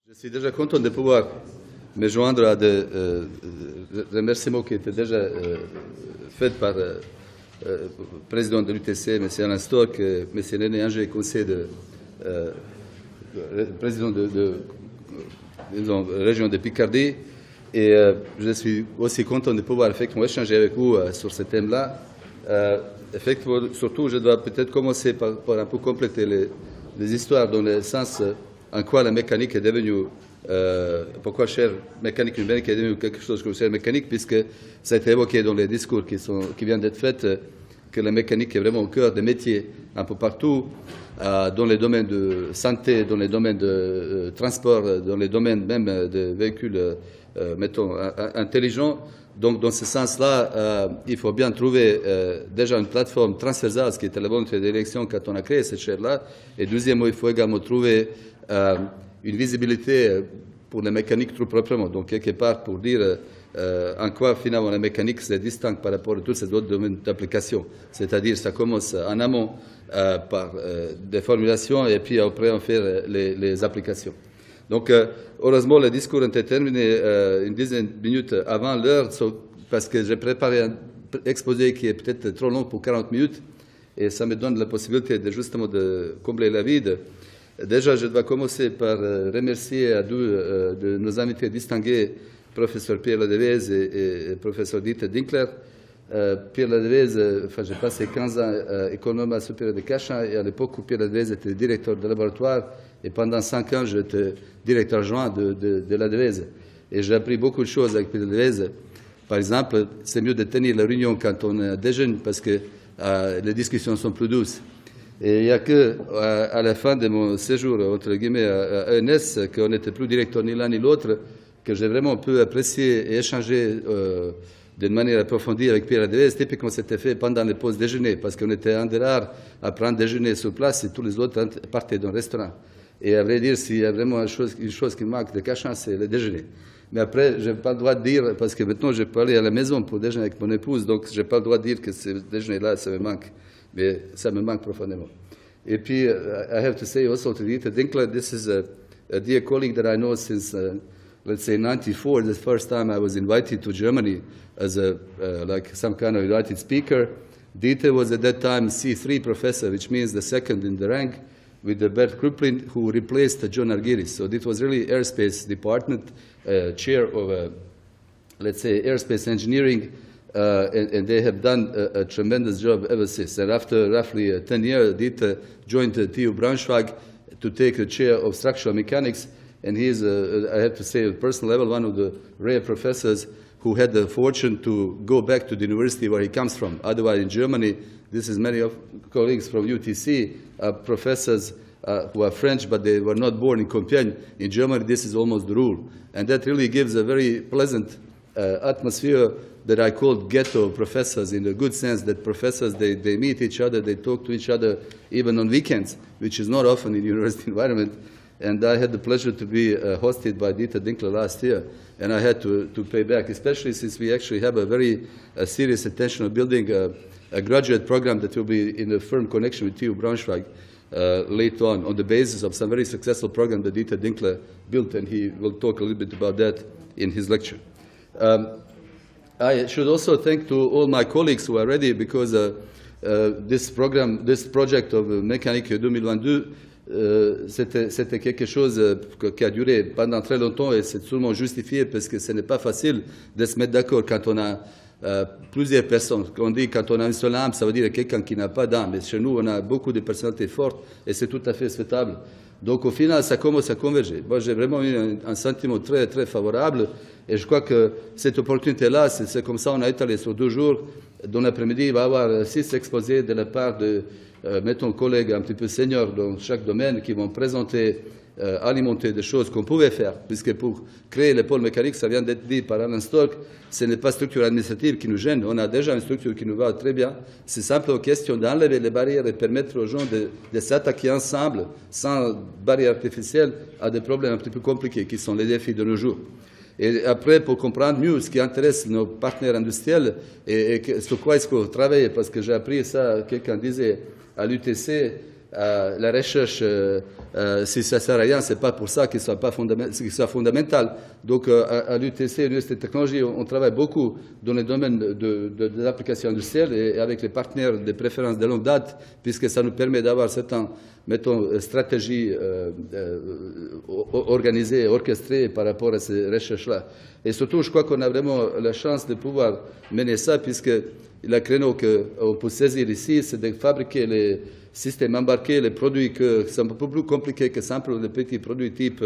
Je suis déjà content de pouvoir me joindre à des remerciements qui étaient déjà faits par le président de l'UTC, M. Alain Stock, M. René Anger, conseiller président de la région de Picardie. Et je suis aussi content de pouvoir effectivement échanger avec vous sur ce thème-là. Effectivement, surtout, je dois peut-être commencer par un peu compléter les histoires dans le sens en quoi la mécanique est devenue, pourquoi chaire mécanique numérique est devenue quelque chose comme chaire mécanique, puisque ça a été évoqué dans les discours qui viennent d'être faits, que la mécanique est vraiment au cœur des métiers un peu partout, dans les domaines de santé, dans les domaines de transport, dans les domaines même de véhicules, mettons, intelligents. Donc, dans ce sens-là, il faut bien trouver déjà une plateforme transversale, ce qui était la volonté de l'élection quand on a créé cette chaire-là. Et deuxièmement, il faut également trouver une visibilité pour la mécanique tout proprement. Donc, quelque part, pour dire en quoi, finalement, la mécanique se distingue par rapport à tous ces autres domaines d'application. C'est-à-dire, ça commence en amont par des formulations et puis après, on fait les applications. Donc, heureusement, le discours a été terminé une dizaine de minutes avant l'heure, parce que j'ai préparé un exposé qui est peut-être trop long pour 40 minutes, et ça me donne la possibilité justement de combler la vide. Déjà, je dois commencer par remercier à deux de nos invités distingués, professeur Pierre Ladevez et professeur Dieter Dinkler. Pierre Ladevez, j'ai passé 15 ans économe supérieur de Cachan, et à l'époque où Pierre Ladevez était directeur de laboratoire, et pendant 5 ans, j'étais directeur adjoint de Ladevez. Et j'ai appris beaucoup de choses avec Pierre Ladevez. Par exemple, c'est mieux de tenir la réunion quand on déjeune, parce que les discussions sont plus douces. Et il n'y a qu'à la fin de mon séjour, entre guillemets, à ENS, qu'on n'était plus directeur ni l'un ni l'autre, que j'ai vraiment pu apprécier et échanger d'une manière approfondie avec Pierre Ladevez. Typiquement, c'était fait pendant les pauses déjeuner, parce qu'on était un des rares à prendre déjeuner sur place et tous les autres partaient dans le restaurant. Et à vrai dire, s'il y a vraiment une chose qui manque de Cachan, c'est le déjeuner. Mais après, je n'ai pas le droit de dire, parce que maintenant, je peux aller à la maison pour déjeuner avec mon épouse, donc je n'ai pas le droit de dire que ce déjeuner-là, ça me manque. Mais ça me manque profondément. Et puis, I have to say also to Dieter Dinkler, this is a dear colleague that I know since, let's say, 94, the first time I was invited to Germany as like some kind of invited speaker. Dieter was at that time C3 professor, which means the second in the rank, with Bert Kruplin, who replaced John Argyris. So this was really airspace department, chair of, let's say, airspace engineering, and they have done a tremendous job ever since. And after roughly 10 years, Dieter joined TU Braunschweig to take the chair of structural mechanics, and he is, I have to say, at a personal level, one of the rare professors who had the fortune to go back to the university where he comes from. Otherwise, in Germany, this is many of colleagues from UTC, professors who are French, but they were not born in Compiègne. In Germany, this is almost the rule. And that really gives a very pleasant atmosphere that I call ghetto professors, in the good sense that professors, they meet each other, they talk to each other even on weekends, which is not often in university environment. And I had the pleasure to be hosted by Dieter Dinkler last year, and I had to pay back, especially since we actually have a very serious intention of building a graduate program that will be in a firm connection with TU Braunschweig later on the basis of some very successful program that Dieter Dinkler built, and he will talk a little bit about that in his lecture. I should also thank to all my colleagues who are ready, because this project of Mécanique 2022, c'était quelque chose qui a duré pendant très longtemps, et c'est sûrement justifié parce que ce n'est pas facile de se mettre d'accord quand on a plusieurs personnes. On dit quand on a une seule âme, ça veut dire quelqu'un qui n'a pas d'âme. Mais chez nous, on a beaucoup de personnalités fortes et c'est tout à fait souhaitable. Donc au final, ça commence à converger. Moi, j'ai vraiment eu un sentiment très, très favorable, et je crois que cette opportunité-là, c'est comme ça, on a étalé sur 2 jours. Dans l'après-midi, il va y avoir 6 exposés de la part de, mettons, collègues un petit peu seniors dans chaque domaine qui vont présenter, alimenter des choses qu'on pouvait faire, puisque pour créer les pôles mécaniques, ça vient d'être dit par Alain Stock, ce n'est pas structure administrative qui nous gêne, on a déjà une structure qui nous va très bien. C'est simplement question d'enlever les barrières et permettre aux gens de s'attaquer ensemble, sans barrière artificielle, à des problèmes un petit peu compliqués, qui sont les défis de nos jours. Et après, pour comprendre mieux ce qui intéresse nos partenaires industriels et sur quoi est-ce qu'on travaille, parce que j'ai appris ça, quelqu'un disait à l'UTC, la recherche, si ça ne sert à rien, ce n'est pas pour ça qu'il soit fondamental. Donc, à l'UTC, l'Université de technologie, on travaille beaucoup dans le domaine de l'application industrielle et avec les partenaires de préférence de longue date, puisque ça nous permet d'avoir certaines, mettons, stratégies organisées, orchestrées par rapport à ces recherches-là. Et surtout, je crois qu'on a vraiment la chance de pouvoir mener ça, puisque le créneau qu'on peut saisir ici, c'est de fabriquer les systèmes embarqués, les produits qui sont un peu plus compliqués que simplement les petits produits type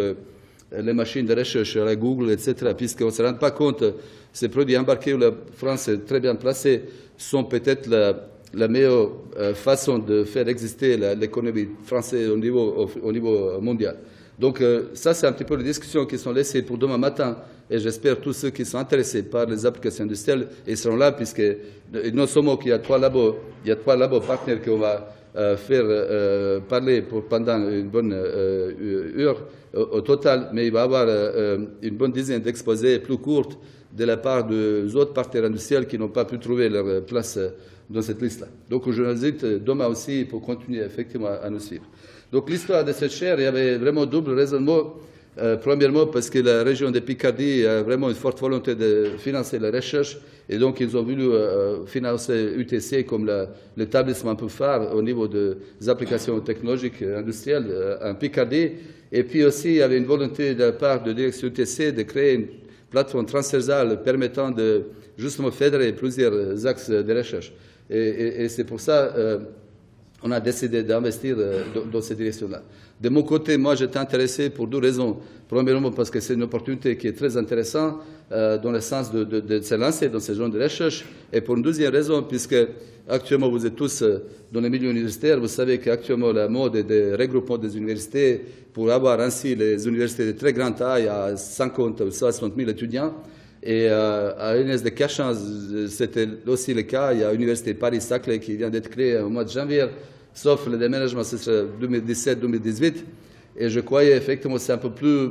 les machines de recherche, la Google, etc., puisqu'on ne se rend pas compte, ces produits embarqués où la France est très bien placée sont peut-être la meilleure façon de faire exister l'économie française au niveau mondial. Donc ça, c'est un petit peu les discussions qui sont laissées pour demain matin, et j'espère tous ceux qui sont intéressés par les applications industrielles, ils seront là, puisque non seulement qu'il y a trois labos partenaires qu'on va faire parler pendant une bonne heure au total, mais il va y avoir une bonne dizaine d'exposés plus courtes de la part des autres partenaires industriels qui n'ont pas pu trouver leur place dans cette liste-là. Donc je vous invite demain aussi pour continuer effectivement à nous suivre. Donc l'histoire de cette chaire, il y avait vraiment double raisonnement. Premièrement, parce que la région de Picardie a vraiment une forte volonté de financer la recherche, et donc ils ont voulu financer UTC comme l'établissement un peu phare au niveau des applications technologiques et industrielles en Picardie. Et puis aussi, il y avait une volonté de la part de la direction UTC de créer une plateforme transversale permettant de justement fédérer plusieurs axes de recherche. Et c'est pour ça on a décidé d'investir dans cette direction-là. De mon côté, moi, j'étais intéressé pour deux raisons. Premièrement, parce que c'est une opportunité qui est très intéressante dans le sens de se lancer dans ce genre de recherche. Et pour une deuxième raison, puisque actuellement, vous êtes tous dans le milieu universitaire, vous savez qu'actuellement, la mode est de regroupement des universités pour avoir ainsi les universités de très grande taille à 50 ou 60 000 étudiants. Et à l'Université de Cachan, c'était aussi le cas. Il y a l'Université Paris-Saclay qui vient d'être créée au mois de janvier, sauf le déménagement, ce sera 2017-2018. Et je croyais effectivement que c'est un peu plus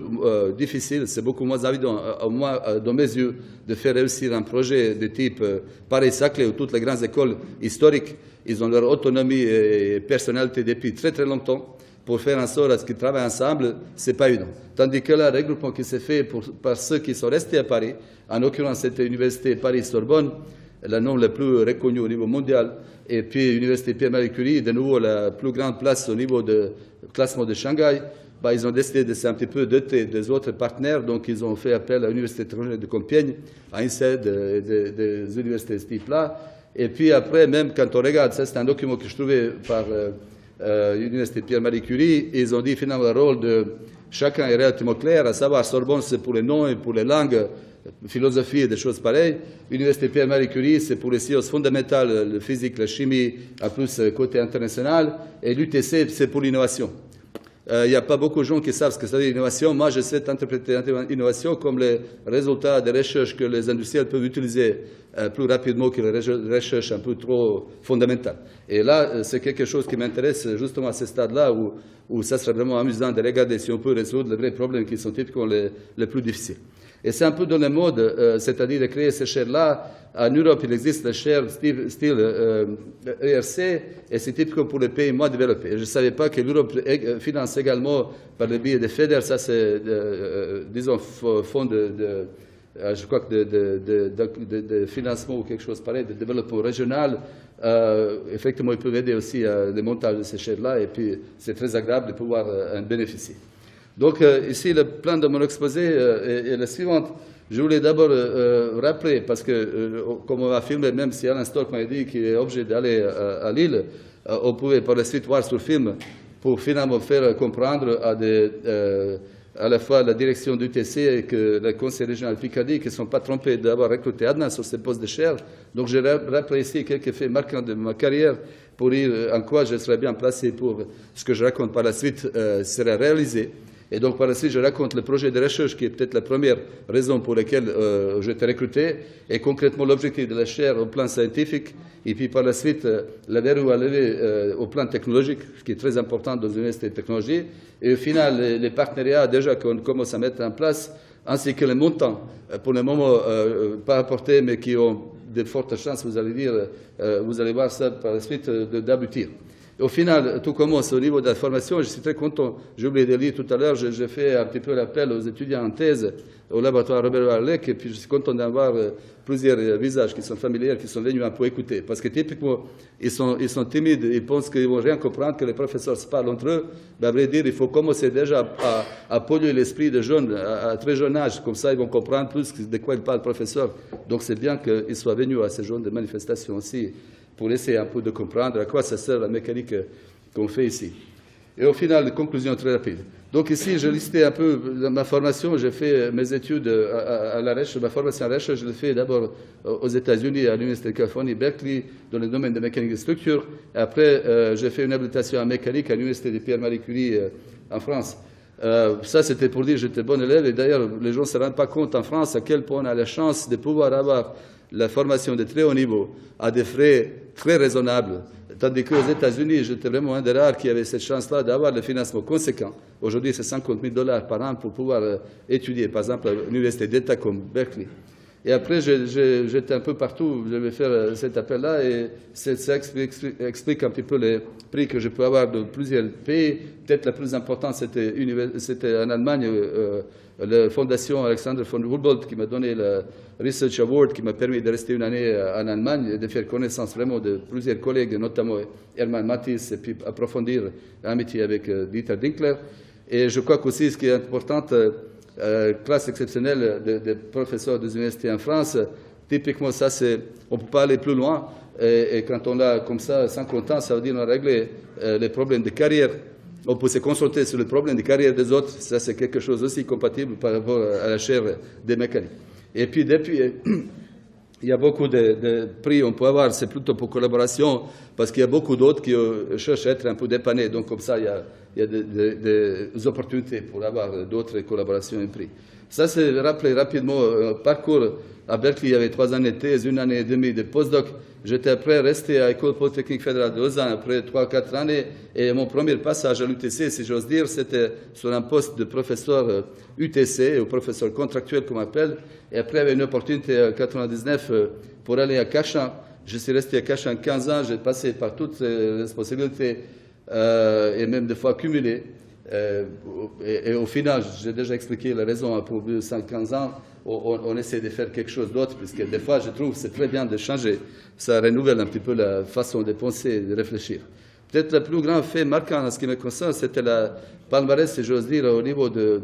difficile, c'est beaucoup moins évident, au moins dans mes yeux, de faire réussir un projet de type Paris-Saclay où toutes les grandes écoles historiques, ils ont leur autonomie et personnalité depuis très très longtemps. Pour faire en sorte qu'ils travaillent ensemble, ce n'est pas évident. Tandis que là, le regroupement qui s'est fait par ceux qui sont restés à Paris, en l'occurrence c'était l'Université Paris-Sorbonne, le nom le plus reconnu au niveau mondial, et puis l'Université Pierre-Marie Curie, de nouveau la plus grande place au niveau du classement de Shanghai, ils ont décidé de s'un petit peu doter des autres partenaires, donc ils ont fait appel à l'Université technologique de Compiègne, à INSEAD, des universités de ce type-là. Et puis après, même quand on regarde, ça c'est un document que je trouvais par l'Université Pierre-Marie Curie, ils ont dit finalement le rôle de chacun est relativement clair, à savoir Sorbonne c'est pour les noms et pour les langues, philosophie et des choses pareilles. L'Université Pierre-Marie Curie c'est pour les sciences fondamentales, la physique, la chimie, à plus côté international, et l'UTC c'est pour l'innovation. Il n'y a pas beaucoup de gens qui savent ce que c'est l'innovation. Moi, j'essaie d'interpréter l'innovation comme les résultats des recherches que les industriels peuvent utiliser plus rapidement que les recherches un peu trop fondamentales. Et là, c'est quelque chose qui m'intéresse justement à ce stade-là où ça serait vraiment amusant de regarder si on peut résoudre les vrais problèmes qui sont typiquement les plus difficiles. Et c'est un peu dans le mode, c'est-à-dire de créer ces chaires-là. En Europe, il existe des chaires style ERC, et c'est typique pour les pays moins développés. Je ne savais pas que l'Europe finance également par le biais des FEDER, ça c'est, disons, fonds je crois que de financement ou quelque chose pareil, de développement régional. Effectivement, ils peuvent aider aussi à le montage de ces chaires-là, et puis c'est très agréable de pouvoir en bénéficier. Donc ici, le plan de mon exposé est le suivant. Je voulais d'abord rappeler, parce que comme on va filmer, même si Alain Stork m'a dit qu'il est obligé d'aller à Lille, on pouvait par la suite voir sur film pour finalement faire comprendre à la fois la direction du TC et que le conseil régional Picardie, qui ne sont pas trompés d'avoir recruté Adnan sur ces postes de chaire. Donc je rappelle ici quelques faits marquants de ma carrière pour dire en quoi je serais bien placé pour ce que je raconte par la suite serait réalisé. Et donc, par la suite, je raconte le projet de recherche qui est peut-être la première raison pour laquelle j'ai été recruté, et concrètement l'objectif de la chaire au plan scientifique, et puis par la suite, la verrou à lever au plan technologique, ce qui est très important dans une université de technologie, et au final, les partenariats déjà qu'on commence à mettre en place, ainsi que les montants, pour le moment pas apportés, mais qui ont de fortes chances, vous allez voir ça par la suite, d'aboutir. Au final, tout commence au niveau de la formation. Je suis très content. J'ai oublié de lire tout à l'heure. J'ai fait un petit peu l'appel aux étudiants en thèse au laboratoire Robert Warleck. Et puis, je suis content d'avoir plusieurs visages qui sont familiers, qui sont venus un peu écouter. Parce que typiquement, ils sont timides. Ils pensent qu'ils ne vont rien comprendre, que les professeurs se parlent entre eux. Mais à vrai dire, il faut commencer déjà à polluer l'esprit des jeunes à très jeune âge. Comme ça, ils vont comprendre plus de quoi il parle le professeur. Donc, c'est bien qu'ils soient venus à ce genre de manifestations aussi, pour essayer un peu de comprendre à quoi ça sert la mécanique qu'on fait ici. Et au final, conclusion très rapide. Donc ici, je listais un peu ma formation. J'ai fait mes études à la recherche, ma formation à la recherche, je l'ai fait d'abord aux États-Unis, à l'Université de Californie, Berkeley, dans le domaine de mécanique de structure. Après, j'ai fait une habilitation en mécanique à l'Université de Pierre-Marie Curie en France. Ça, c'était pour dire que j'étais bon élève. Et d'ailleurs, les gens ne se rendent pas compte en France à quel point on a la chance de pouvoir avoir la formation de très haut niveau à des frais très raisonnables. Tandis qu'aux États-Unis, j'étais vraiment un des rares qui avait cette chance-là d'avoir le financement conséquent. Aujourd'hui, c'est $50,000 par an pour pouvoir étudier, par exemple, à l'université d'État comme Berkeley. Et après, j'étais un peu partout, je vais faire cet appel-là, et ça explique un petit peu les prix que je peux avoir de plusieurs pays. Peut-être la plus importante, c'était en Allemagne, la fondation Alexander von Humboldt qui m'a donné le Research Award, qui m'a permis de rester une année en Allemagne et de faire connaissance vraiment de plusieurs collègues, notamment Hermann Matisse, et puis approfondir l'amitié avec Dieter Dinkler. Et je crois qu'aussi, ce qui est important, classe exceptionnelle de professeurs des universités en France, typiquement, ça, on ne peut pas aller plus loin. Et quand on a comme ça 50 ans, ça veut dire qu'on a réglé les problèmes de carrière. On peut se concentrer sur les problèmes de carrière des autres. Ça, c'est quelque chose aussi compatible par rapport à la chaire des mécaniques. Et puis, depuis, il y a beaucoup de prix qu'on peut avoir, c'est plutôt pour collaboration, parce qu'il y a beaucoup d'autres qui cherchent à être un peu dépannés. Donc, comme ça, il y a des opportunités pour avoir d'autres collaborations et prix. Ça, c'est rappelé rapidement parcours. À Berkeley, il y avait 3 années de thèse, 1 année et demie de postdoc. J'étais après resté à l'École polytechnique fédérale de Lausanne après 3-4 années. Et mon premier passage à l'UTC, si j'ose dire, c'était sur un poste de professeur UTC, ou professeur contractuel, comme on appelle. Et après, il y avait une opportunité en 1999 pour aller à Cachan. Je suis resté à Cachan 15 ans. J'ai passé par toutes les responsabilités et même des fois cumulées. Et au final, j'ai déjà expliqué la raison pour 15 ans. On essaie de faire quelque chose d'autre, puisque des fois, je trouve que c'est très bien de changer. Ça renouvelle un petit peu la façon de penser et de réfléchir. Peut-être le plus grand fait marquant en ce qui me concerne, c'était la palmarès, si j'ose dire, au niveau de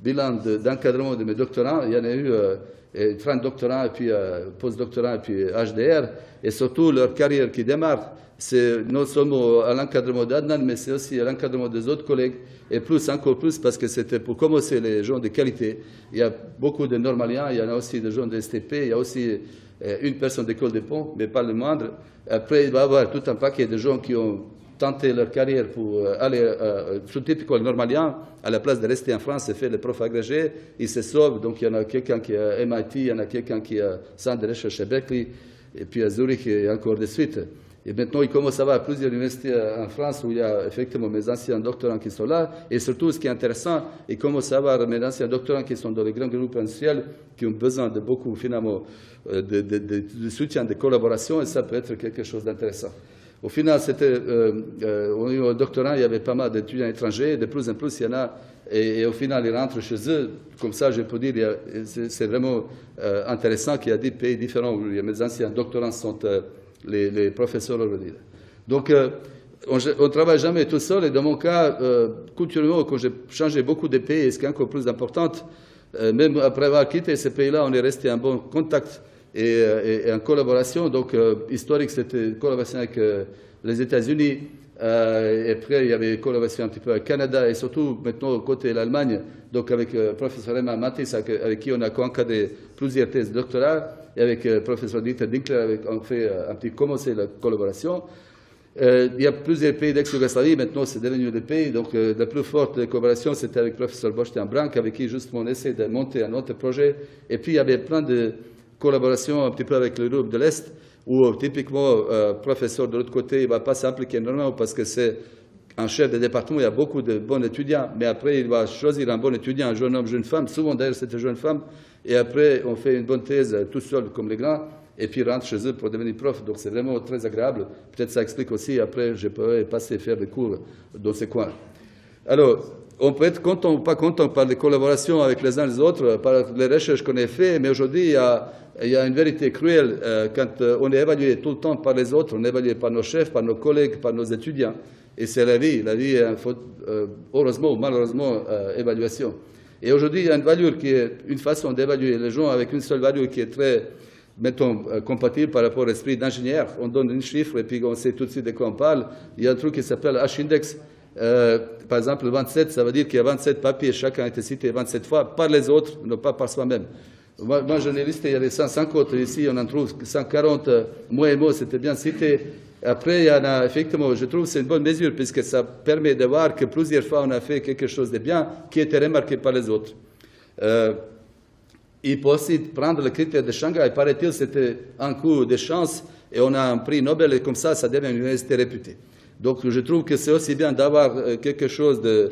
bilan d'encadrement de mes doctorants. Il y en a eu 30 doctorants, et puis postdoctorants, et puis HDR, et surtout leur carrière qui démarre. C'est non seulement à l'encadrement d'Adnan, mais c'est aussi à l'encadrement des autres collègues, et encore plus, parce que c'était pour commencer les gens de qualité. Il y a beaucoup de normaliens, il y en a aussi des gens de STP, il y a aussi une personne d'école des ponts, mais pas le moindre. Après, il va y avoir tout un paquet de gens qui ont tenté leur carrière pour aller sous typiquement normalien, à la place de rester en France et faire le prof agrégé, ils se sauvent. Donc il y en a quelqu'un qui est à MIT, il y en a quelqu'un qui est à centre de recherche à Berkeley, et puis à Zurich et encore de suite. Et maintenant, il commence à y avoir plusieurs universités en France où il y a effectivement mes anciens doctorants qui sont là. Et surtout, ce qui est intéressant, il commence à y avoir mes anciens doctorants qui sont dans les grands groupes industriels, qui ont besoin de beaucoup, finalement, de soutien, de collaboration, et ça peut être quelque chose d'intéressant. Au final, au doctorat, il y avait pas mal d'étudiants étrangers, de plus en plus, il y en a, et au final, ils rentrent chez eux. Comme ça, je peux dire, c'est vraiment intéressant qu'il y a 10 pays différents où mes anciens doctorants sont les professeurs aujourd'hui. Donc, on ne travaille jamais tout seul, et dans mon cas, culturellement, quand j'ai changé beaucoup de pays, et ce qui est encore plus important, même après avoir quitté ces pays-là, on est resté en bon contact et en collaboration. Donc, historique, c'était une collaboration avec les États-Unis. Et après, il y avait une collaboration un petit peu avec le Canada, et surtout maintenant côté de l'Allemagne, donc avec le professeur Hermann Matisse, avec qui on a encadré plusieurs thèses de doctorat, et avec le professeur Dieter Dinkler, on fait un petit commencer la collaboration. Il y a plusieurs pays d'ex-Yougoslavie, maintenant c'est devenu des pays, donc la plus forte collaboration c'était avec le professeur Boštjan Brank, avec qui justement on essaie de monter un autre projet. Et puis il y avait plein de collaborations un petit peu avec l'Europe de l'Est, où typiquement professeur de l'autre côté, il ne va pas s'impliquer énormément parce que c'est un chef de département, il y a beaucoup de bons étudiants, mais après il va choisir un bon étudiant, un jeune homme, jeune femme, souvent d'ailleurs c'est une jeune femme, et après on fait une bonne thèse tout seul comme les grands, et puis rentrent chez eux pour devenir prof. Donc c'est vraiment très agréable. Peut-être ça explique aussi, après, je pourrais passer faire des cours dans ces coins. Alors, on peut être content ou pas content par les collaborations avec les uns les autres, par les recherches qu'on a faites, mais aujourd'hui, il y a une vérité cruelle quand on est évalué tout le temps par les autres, on est évalué par nos chefs, par nos collègues, par nos étudiants. Et c'est la vie. La vie est, heureusement ou malheureusement, évaluation. Et aujourd'hui, il y a une valeur qui est une façon d'évaluer les gens avec une seule valeur qui est très, mettons, compatible par rapport à l'esprit d'ingénieur. On donne un chiffre et puis on sait tout de suite de quoi on parle. Il y a un truc qui s'appelle H-index. Par exemple, 27, ça veut dire qu'il y a 27 papiers, chacun a été cité 27 fois par les autres, non pas par soi-même. Moi, j'en ai listé, il y avait 150, ici on en trouve 140, moi et moi, c'était bien cité. Après, il y en a, effectivement, je trouve que c'est une bonne mesure, puisque ça permet de voir que plusieurs fois on a fait quelque chose de bien qui était remarqué par les autres. Il faut aussi prendre le critère de Shanghai, paraît-il, c'était un coup de chance, et on a un prix Nobel, et comme ça devient une université réputée. Donc, je trouve que c'est aussi bien d'avoir quelque chose de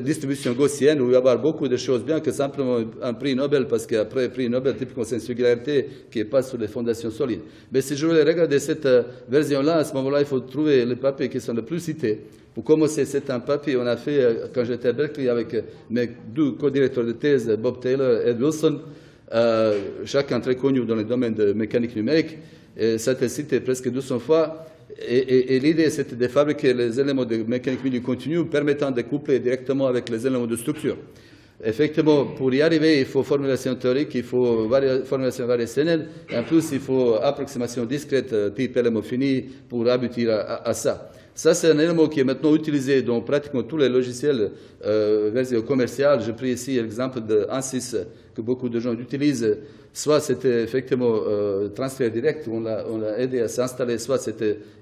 distribution gaussienne où il va y avoir beaucoup de choses bien que simplement un prix Nobel, parce qu'après, prix Nobel, typiquement, c'est une singularité qui n'est pas sur les fondations solides. Mais si je voulais regarder cette version-là, à ce moment-là, il faut trouver les papiers qui sont les plus cités. Pour commencer, c'est un papier qu'on a fait quand j'étais à Berkeley avec mes deux co-directeurs de thèse, Bob Taylor et Ed Wilson, chacun très connu dans le domaine de mécanique numérique. Et ça a été cité presque 200 fois. Et l'idée, c'était de fabriquer les éléments de mécanique milieu continue permettant de coupler directement avec les éléments de structure. Effectivement, pour y arriver, il faut formulation théorique, il faut formulation variationnelle, et en plus, il faut approximation discrète type élément fini pour aboutir à ça. Ça, c'est un élément qui est maintenant utilisé dans pratiquement tous les logiciels version commerciale. Je pris ici l'exemple de ANSYS que beaucoup de gens utilisent. Soit c'était effectivement transfert direct, on l'a aidé à s'installer, soit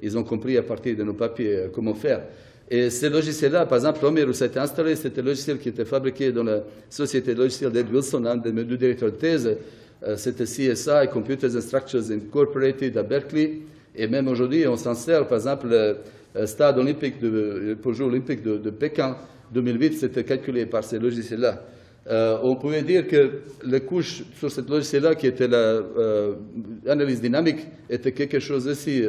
ils ont compris à partir de nos papiers comment faire. Et ces logiciels-là, par exemple, le premier où ça a été installé, c'était un logiciel qui était fabriqué dans la société de logiciels d'Ed Wilson, un de mes deux directeurs de thèse. C'était CSI, Computers and Structures Incorporated à Berkeley. Et même aujourd'hui, on s'en sert, par exemple, le stade olympique pour Jeux olympiques de Pékin 2008, c'était calculé par ces logiciels-là. On pouvait dire que les couches sur cette logiciel-là, qui était l'analyse dynamique, était quelque chose aussi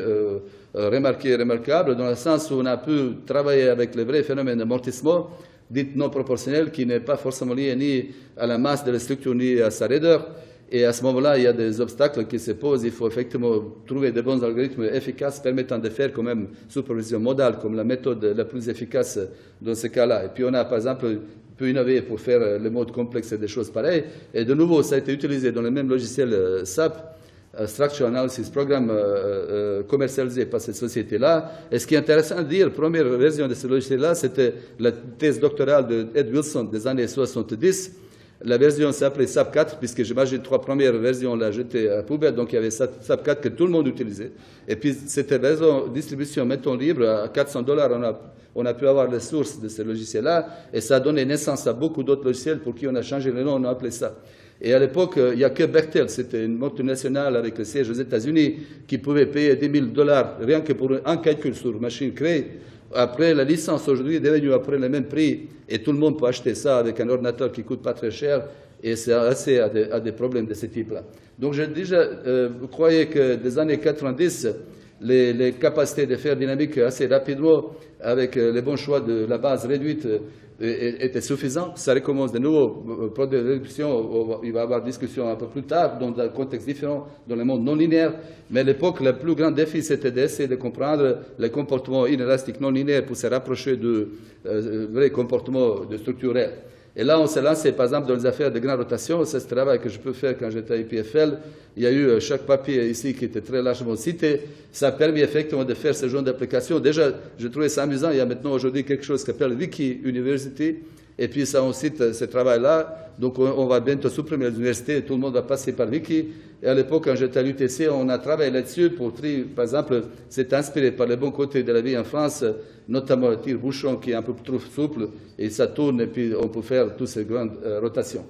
remarquable, dans le sens où on a pu travailler avec le vrai phénomène d'amortissement, dit non proportionnel, qui n'est pas forcément lié ni à la masse de la structure, ni à sa raideur. Et à ce moment-là, il y a des obstacles qui se posent. Il faut effectivement trouver de bons algorithmes efficaces permettant de faire quand même supervision modale comme la méthode la plus efficace dans ce cas-là. Et puis on a par exemple pu innover pour faire le mode complexe et des choses pareilles. Et de nouveau, ça a été utilisé dans le même logiciel SAP, Structure Analysis Program, commercialisé par cette société-là. Et ce qui est intéressant de dire, la première version de ce logiciel-là, c'était la thèse doctorale de Ed Wilson des années 70. La version s'appelait SAP 4, puisque j'imagine les trois premières versions, on l'a jeté à la poubelle, donc il y avait SAP 4 que tout le monde utilisait. Et puis, cette version distribution, mettons libre, à $400, on a pu avoir les sources de ce logiciel-là, et ça a donné naissance à beaucoup d'autres logiciels pour qui on a changé le nom, on a appelé ça. Et à l'époque, il n'y a que Bechtel, c'était une multinationale avec le siège aux États-Unis, qui pouvait payer $10,000 rien que pour un calcul sur machine créée. Après, la licence aujourd'hui est devenue après le même prix et tout le monde peut acheter ça avec un ordinateur qui ne coûte pas très cher et c'est assez à des problèmes de ce type-là. Donc, je déjà croyais que des années 90, les capacités de faire dynamique assez rapidement avec les bons choix de la base réduite étaient suffisantes. Ça recommence de nouveau. Pour des réductions, il va y avoir discussion un peu plus tard, dans un contexte différent, dans le monde non linéaire. Mais à l'époque, le plus grand défi, c'était d'essayer de comprendre les comportements inélastiques non linéaires pour se rapprocher de vrais comportements de structurels. Et là, on s'est lancé, par exemple, dans les affaires de grande rotation. C'est ce travail que je peux faire quand j'étais à IPFL. Il y a eu chaque papier ici qui était très largement cité. Ça a permis effectivement de faire ce genre d'application. Déjà, je trouvais ça amusant. Il y a maintenant aujourd'hui quelque chose qui s'appelle Wiki University. Et puis, ça, on cite ce travail-là. Donc, on va bientôt supprimer les universités. Tout le monde va passer par Wiki. Et à l'époque, quand j'étais à l'UTC, on a travaillé là-dessus pour, par exemple, c'est inspiré par le bon côté de la vie en France, notamment le tire-bouchon qui est un peu trop souple, et ça tourne, et puis on peut faire toutes ces grandes rotations.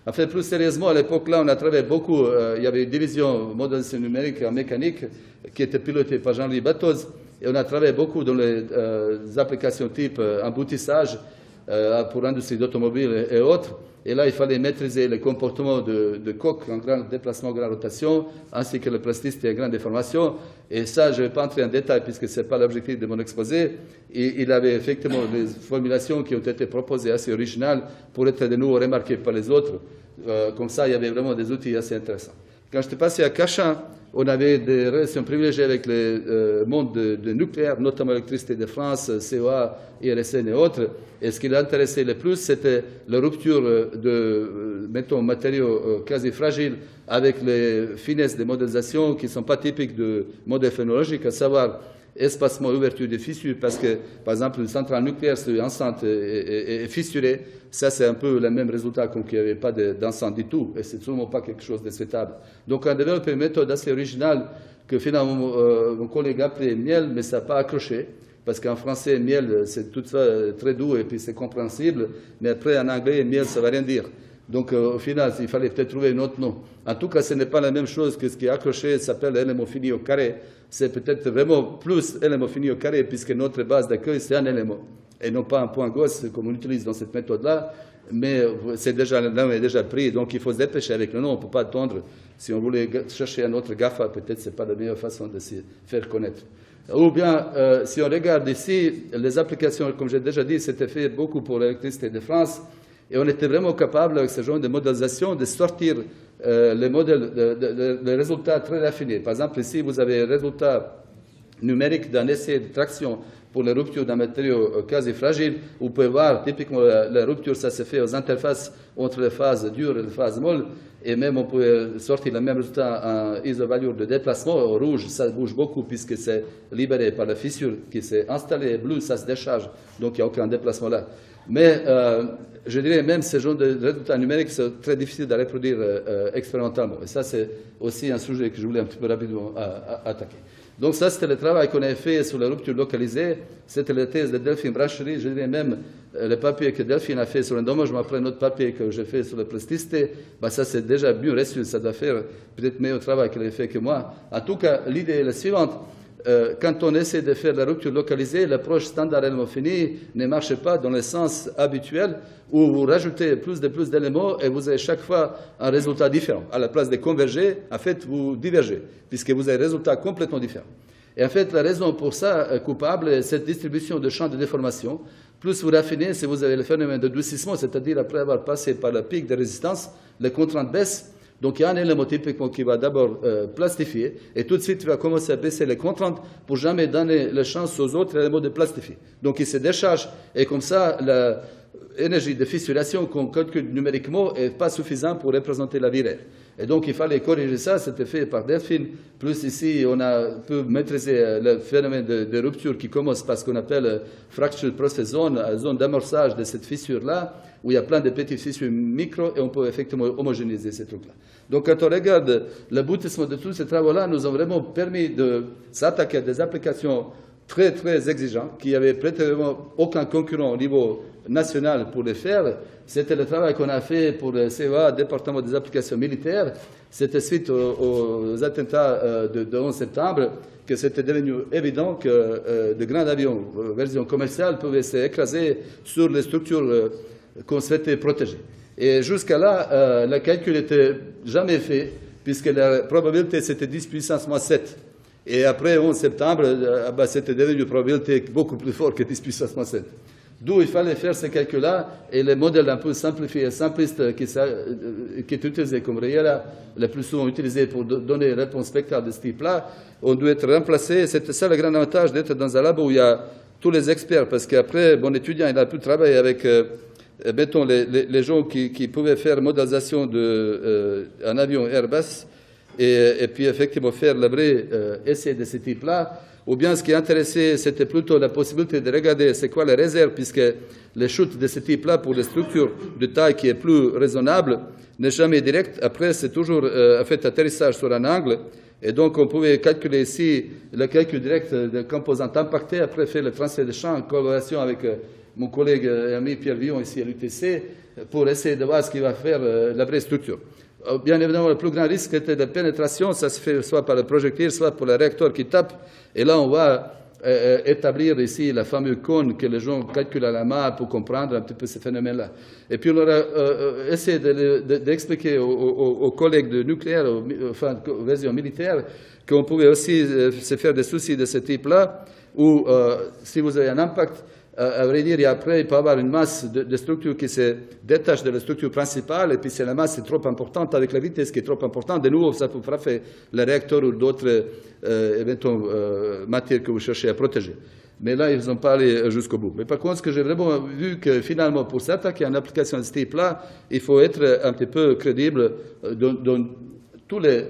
En fait, plus sérieusement, à l'époque, là, on a travaillé beaucoup. Il y avait une division modélisation numérique en mécanique qui était pilotée par Jean-Louis Battoz, et on a travaillé beaucoup dans les applications type emboutissage pour l'industrie d'automobile et autres. Et là, il fallait maîtriser le comportement de coque en grand déplacement, grande rotation, ainsi que le plasticité en grande déformation. Et ça, je ne vais pas entrer en détail puisque ce n'est pas l'objectif de mon exposé. Et il avait effectivement des formulations qui ont été proposées assez originales pour être de nouveau remarquées par les autres. Comme ça, il y avait vraiment des outils assez intéressants. Quand j'étais passé à Cachan, on avait des relations privilégiées avec le monde de nucléaire, notamment l'électricité de France, COA, IRSN et autres. Et ce qui l'intéressait le plus, c'était la rupture de, mettons, matériaux quasi fragiles avec les finesses de modélisation qui ne sont pas typiques de modèle phénologique, à savoir espacement et ouverture des fissures, parce que, par exemple, une centrale nucléaire enceinte est fissurée. Ça, c'est un peu le même résultat comme qu'il n'y avait pas d'enceinte du tout, et c'est sûrement pas quelque chose de souhaitable. Donc, on a développé une méthode assez originale que finalement mon collègue appelait miel, mais ça n'a pas accroché, parce qu'en français, miel, c'est tout ça très doux et puis c'est compréhensible, mais après, en anglais, miel, ça ne va rien dire. Donc, au final, il fallait peut-être trouver un autre nom. En tout cas, ce n'est pas la même chose que ce qui est accroché, s'appelle élément fini au carré. C'est peut-être vraiment plus élément fini au carré, puisque notre base d'accueil, c'est un élément, et non pas un point gauche, comme on utilise dans cette méthode-là. Mais le nom est déjà pris, donc il faut se dépêcher avec le nom. On ne peut pas attendre. Si on voulait chercher un autre GAFA, peut-être ce n'est pas la meilleure façon de se faire connaître. Ou bien, si on regarde ici, les applications, comme j'ai déjà dit, c'était fait beaucoup pour l'électricité de France. Et on était vraiment capable, avec ce genre de modélisation, de sortir les modèles, les résultats très raffinés. Par exemple, ici, vous avez le résultat numérique d'un essai de traction pour la rupture d'un matériau quasi fragile. Vous pouvez voir, typiquement, la rupture, ça se fait aux interfaces entre les phases dures et les phases molles. Et même, on peut sortir le même résultat en isovalure de déplacement. Au rouge, ça bouge beaucoup puisque c'est libéré par la fissure qui s'est installée. Bleu, ça se décharge. Donc, il n'y a aucun déplacement là. Mais je dirais même ce genre de résultats numériques, c'est très difficile à reproduire expérimentalement. Et ça, c'est aussi un sujet que je voulais un petit peu rapidement attaquer. Donc ça, c'était le travail qu'on avait fait sur la rupture localisée. C'était la thèse de Delphine Brachery. Je dirais même le papier que Delphine a fait sur l'endommagement après notre papier que j'ai fait sur la plasticité. Ben, ça, c'est déjà mieux reçu. Ça doit faire peut-être meilleur travail qu'elle a fait que moi. En tout cas, l'idée est la suivante. Quand on essaie de faire la rupture localisée, l'approche standard élément fini ne marche pas dans le sens habituel où vous rajoutez plus d'éléments et vous avez chaque fois un résultat différent. À la place de converger, en fait, vous divergez, puisque vous avez un résultat complètement différent. Et en fait, la raison pour ça coupable est cette distribution de champs de déformation. Plus vous raffinez, si vous avez le phénomène de durcissement, c'est-à-dire après avoir passé par le pic de résistance, les contraintes baissent. Donc il y a un élément typiquement qui va d'abord plastifier et tout de suite il va commencer à baisser les contraintes pour jamais donner la chance aux autres éléments de plastifier. Donc il se décharge et comme ça l'énergie de fissuration qu'on calcule numériquement n'est pas suffisante pour représenter la viraire. Et donc il fallait corriger ça, c'était fait par Delphine. Plus ici on a pu maîtriser le phénomène de rupture qui commence par ce qu'on appelle fracture process zone, zone d'amorçage de cette fissure-là, où il y a plein de petites fissures micro et on peut effectivement homogénéiser ces trucs-là. Donc quand on regarde l'aboutissement de tous ces travaux-là, nous ont vraiment permis de s'attaquer à des applications très très exigeantes, qui n'avaient pratiquement aucun concurrent au niveau national pour les faire. C'était le travail qu'on a fait pour le CEA, département des applications militaires. C'était suite aux attentats de 11 septembre que c'était devenu évident que de grands avions, version commerciale, pouvaient s'écraser sur les structures qu'on souhaitait protéger. Et jusqu'à là, le calcul n'était jamais fait, puisque la probabilité, c'était 10 puissance moins 7. Et après 11 septembre, c'était devenu une probabilité beaucoup plus forte que 10 puissance moins 7. D'où il fallait faire ces calculs-là, et les modèles un peu simplifiés et simplistes qui est utilisé comme RIERA, le plus souvent utilisé pour donner une réponse spectrale de ce type-là, ont dû être remplacés. C'était ça le grand avantage d'être dans un labo où il y a tous les experts, parce qu'après, mon étudiant, il a pu travailler avec mettons, les gens qui pouvaient faire modélisation d'un avion Airbus et puis effectivement faire le vrai essai de ce type-là. Ou bien ce qui intéressait, c'était plutôt la possibilité de regarder c'est quoi les réserves, puisque les chutes de ce type-là pour les structures de taille qui est plus raisonnable n'est jamais direct. Après, c'est toujours en fait atterrissage sur un angle. Et donc, on pouvait calculer ici le calcul direct des composantes impactées, après faire le transfert de champ en collaboration avec mon collègue et ami Pierre Villon ici à l'UTC, pour essayer de voir ce qui va faire la vraie structure. Bien évidemment, le plus grand risque était de pénétration, ça se fait soit par le projectile, soit par le réacteur qui tape. Et là, on voit établir ici la fameuse cône que les gens calculent à la main pour comprendre un petit peu ces phénomènes-là. Et puis on aura essayé d'expliquer aux collègues de nucléaire, enfin aux versions militaires, qu'on pouvait aussi se faire des soucis de ce type-là, où si vous avez un impact, à vrai dire, et après, il peut y avoir une masse de structures qui se détache de la structure principale, et puis si la masse est trop importante, avec la vitesse qui est trop importante, de nouveau, ça peut frapper le réacteur ou d'autres matières que vous cherchez à protéger. Mais là, ils n'ont pas allé jusqu'au bout. Mais par contre, ce que j'ai vraiment vu, que finalement, pour s'attaquer à une application de ce type-là, il faut être un petit peu crédible dans tous les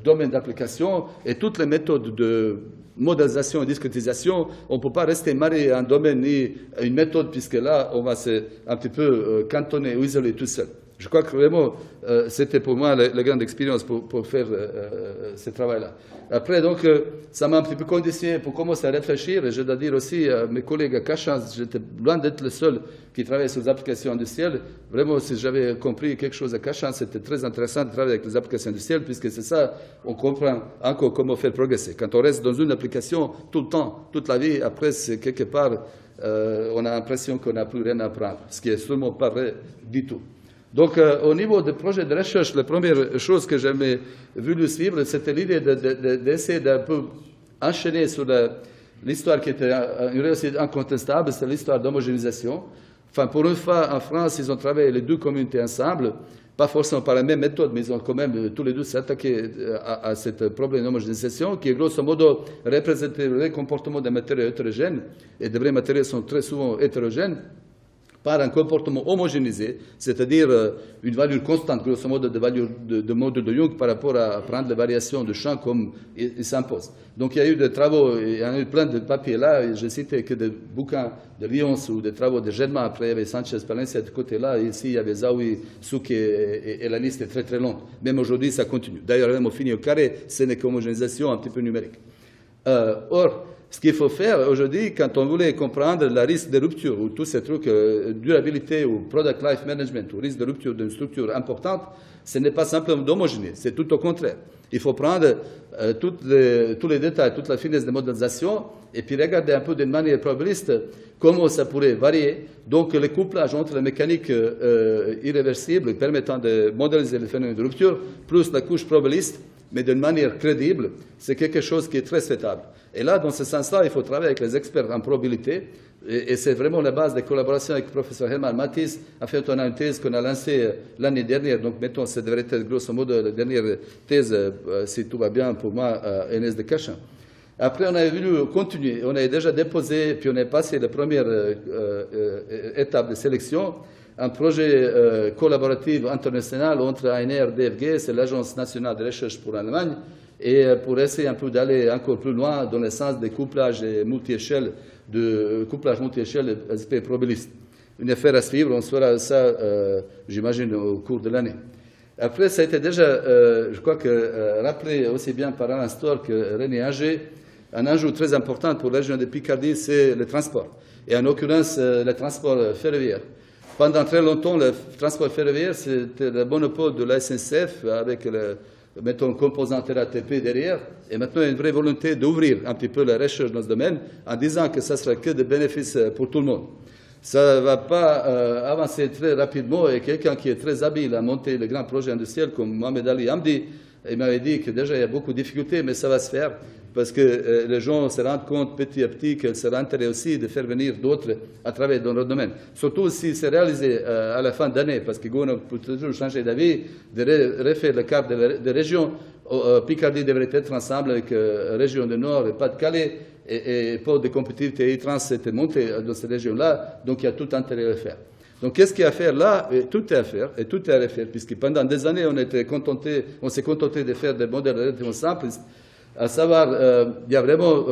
domaines d'application et toutes les méthodes de modélisation et discrétisation. On ne peut pas rester marié à un domaine ni à une méthode, puisque là, on va se un petit peu cantonner ou isoler tout seul. Je crois que vraiment, c'était pour moi la grande expérience pour faire ce travail-là. Après, donc, ça m'a un petit peu conditionné pour commencer à réfléchir. Et je dois dire aussi à mes collègues à Cachan, j'étais loin d'être le seul qui travaillait sur les applications industrielles. Vraiment, si j'avais compris quelque chose à Cachan, c'était très intéressant de travailler avec les applications industrielles, puisque c'est ça, on comprend encore comment faire progresser. Quand on reste dans une application tout le temps, toute la vie, après, c'est quelque part, on a l'impression qu'on n'a plus rien à apprendre, ce qui n'est sûrement pas vrai du tout. Donc, au niveau des projets de recherche, la première chose que j'avais voulu suivre, c'était l'idée d'essayer d'un peu enchaîner sur l'histoire qui était une réussite incontestable, c'est l'histoire d'homogénéisation. Enfin, pour une fois, en France, ils ont travaillé les deux communautés ensemble, pas forcément par la même méthode, mais ils ont quand même tous les deux s'attaqué à ce problème d'homogénéisation, qui, grosso modo, représentait le comportement des matériaux hétérogènes, et de vrais matériaux sont très souvent hétérogènes, par un comportement homogénéisé, c'est-à-dire une valeur constante, grosso modo, de valeur de modèle de Young par rapport à prendre les variations de champ comme il s'impose. Donc il y a eu des travaux, il y en a eu plein de papiers là, et je citais que des bouquins de Lyons ou des travaux de Germain, après il y avait Sanchez Palencia de ce côté-là, et ici il y avait Zawi, Souki, et la liste est très très longue. Même aujourd'hui ça continue. D'ailleurs, même au fini au carré, ce n'est qu'homogénéisation un petit peu numérique. Or, ce qu'il faut faire aujourd'hui, quand on voulait comprendre le risque de rupture, ou tous ces trucs, durabilité ou product life management, ou risque de rupture d'une structure importante, ce n'est pas simplement d'homogénéiser, c'est tout au contraire. Il faut prendre tous les détails, toute la finesse de modélisation, et puis regarder un peu d'une manière probabiliste comment ça pourrait varier. Donc, le couplage entre la mécanique irréversible permettant de modéliser le phénomène de rupture, plus la couche probabiliste, mais d'une manière crédible, c'est quelque chose qui est très souhaitable. Et là, dans ce sens-là, il faut travailler avec les experts en probabilité, et c'est vraiment la base des collaborations avec le professeur Hermann Matisse. En fait, on a une thèse qu'on a lancée l'année dernière, donc mettons, ça devrait être grosso modo la dernière thèse, si tout va bien pour moi, à ENS de Cachan. Après, on a voulu continuer, on a déjà déposé, puis on est passé la première étape de sélection, un projet collaboratif international entre ANR, DFG, c'est l'Agence nationale de recherche pour l'Allemagne, et pour essayer un peu d'aller encore plus loin dans le sens des couplages multi-échelles, aspect probabiliste. Une affaire à suivre, on fera ça, j'imagine, au cours de l'année. Après, ça a été déjà, je crois que rappelé aussi bien par Alain Storr que René Hager, un enjeu très important pour la région de Picardie, c'est le transport, et en l'occurrence le transport ferroviaire. Pendant très longtemps, le transport ferroviaire, c'était le monopole de la SNCF avec mettons, composante RATP derrière, et maintenant il y a une vraie volonté d'ouvrir un petit peu la recherche dans ce domaine en disant que ça ne sera que des bénéfices pour tout le monde. Ça ne va pas avancer très rapidement, et quelqu'un qui est très habile à monter les grands projets industriels comme Mohamed Ali Hamdi, il m'avait dit que déjà il y a beaucoup de difficultés, mais ça va se faire parce que les gens se rendent compte petit à petit qu'il sera intérêt aussi de faire venir d'autres à travailler dans leur domaine. Surtout si c'est réalisé à la fin d'année, parce que on peut toujours changer d'avis, de refaire le cap des régions. Picardie devrait être ensemble avec région du Nord et Pas-de-Calais, et pôle de compétitivité e-trans était monté dans ces régions-là, donc il y a tout intérêt à le faire. Donc, qu'est-ce qu'il y a à faire là? Tout est à faire, et tout est à refaire, puisque pendant des années, on s'est contenté de faire des modèles relativement simples, à savoir, il y a vraiment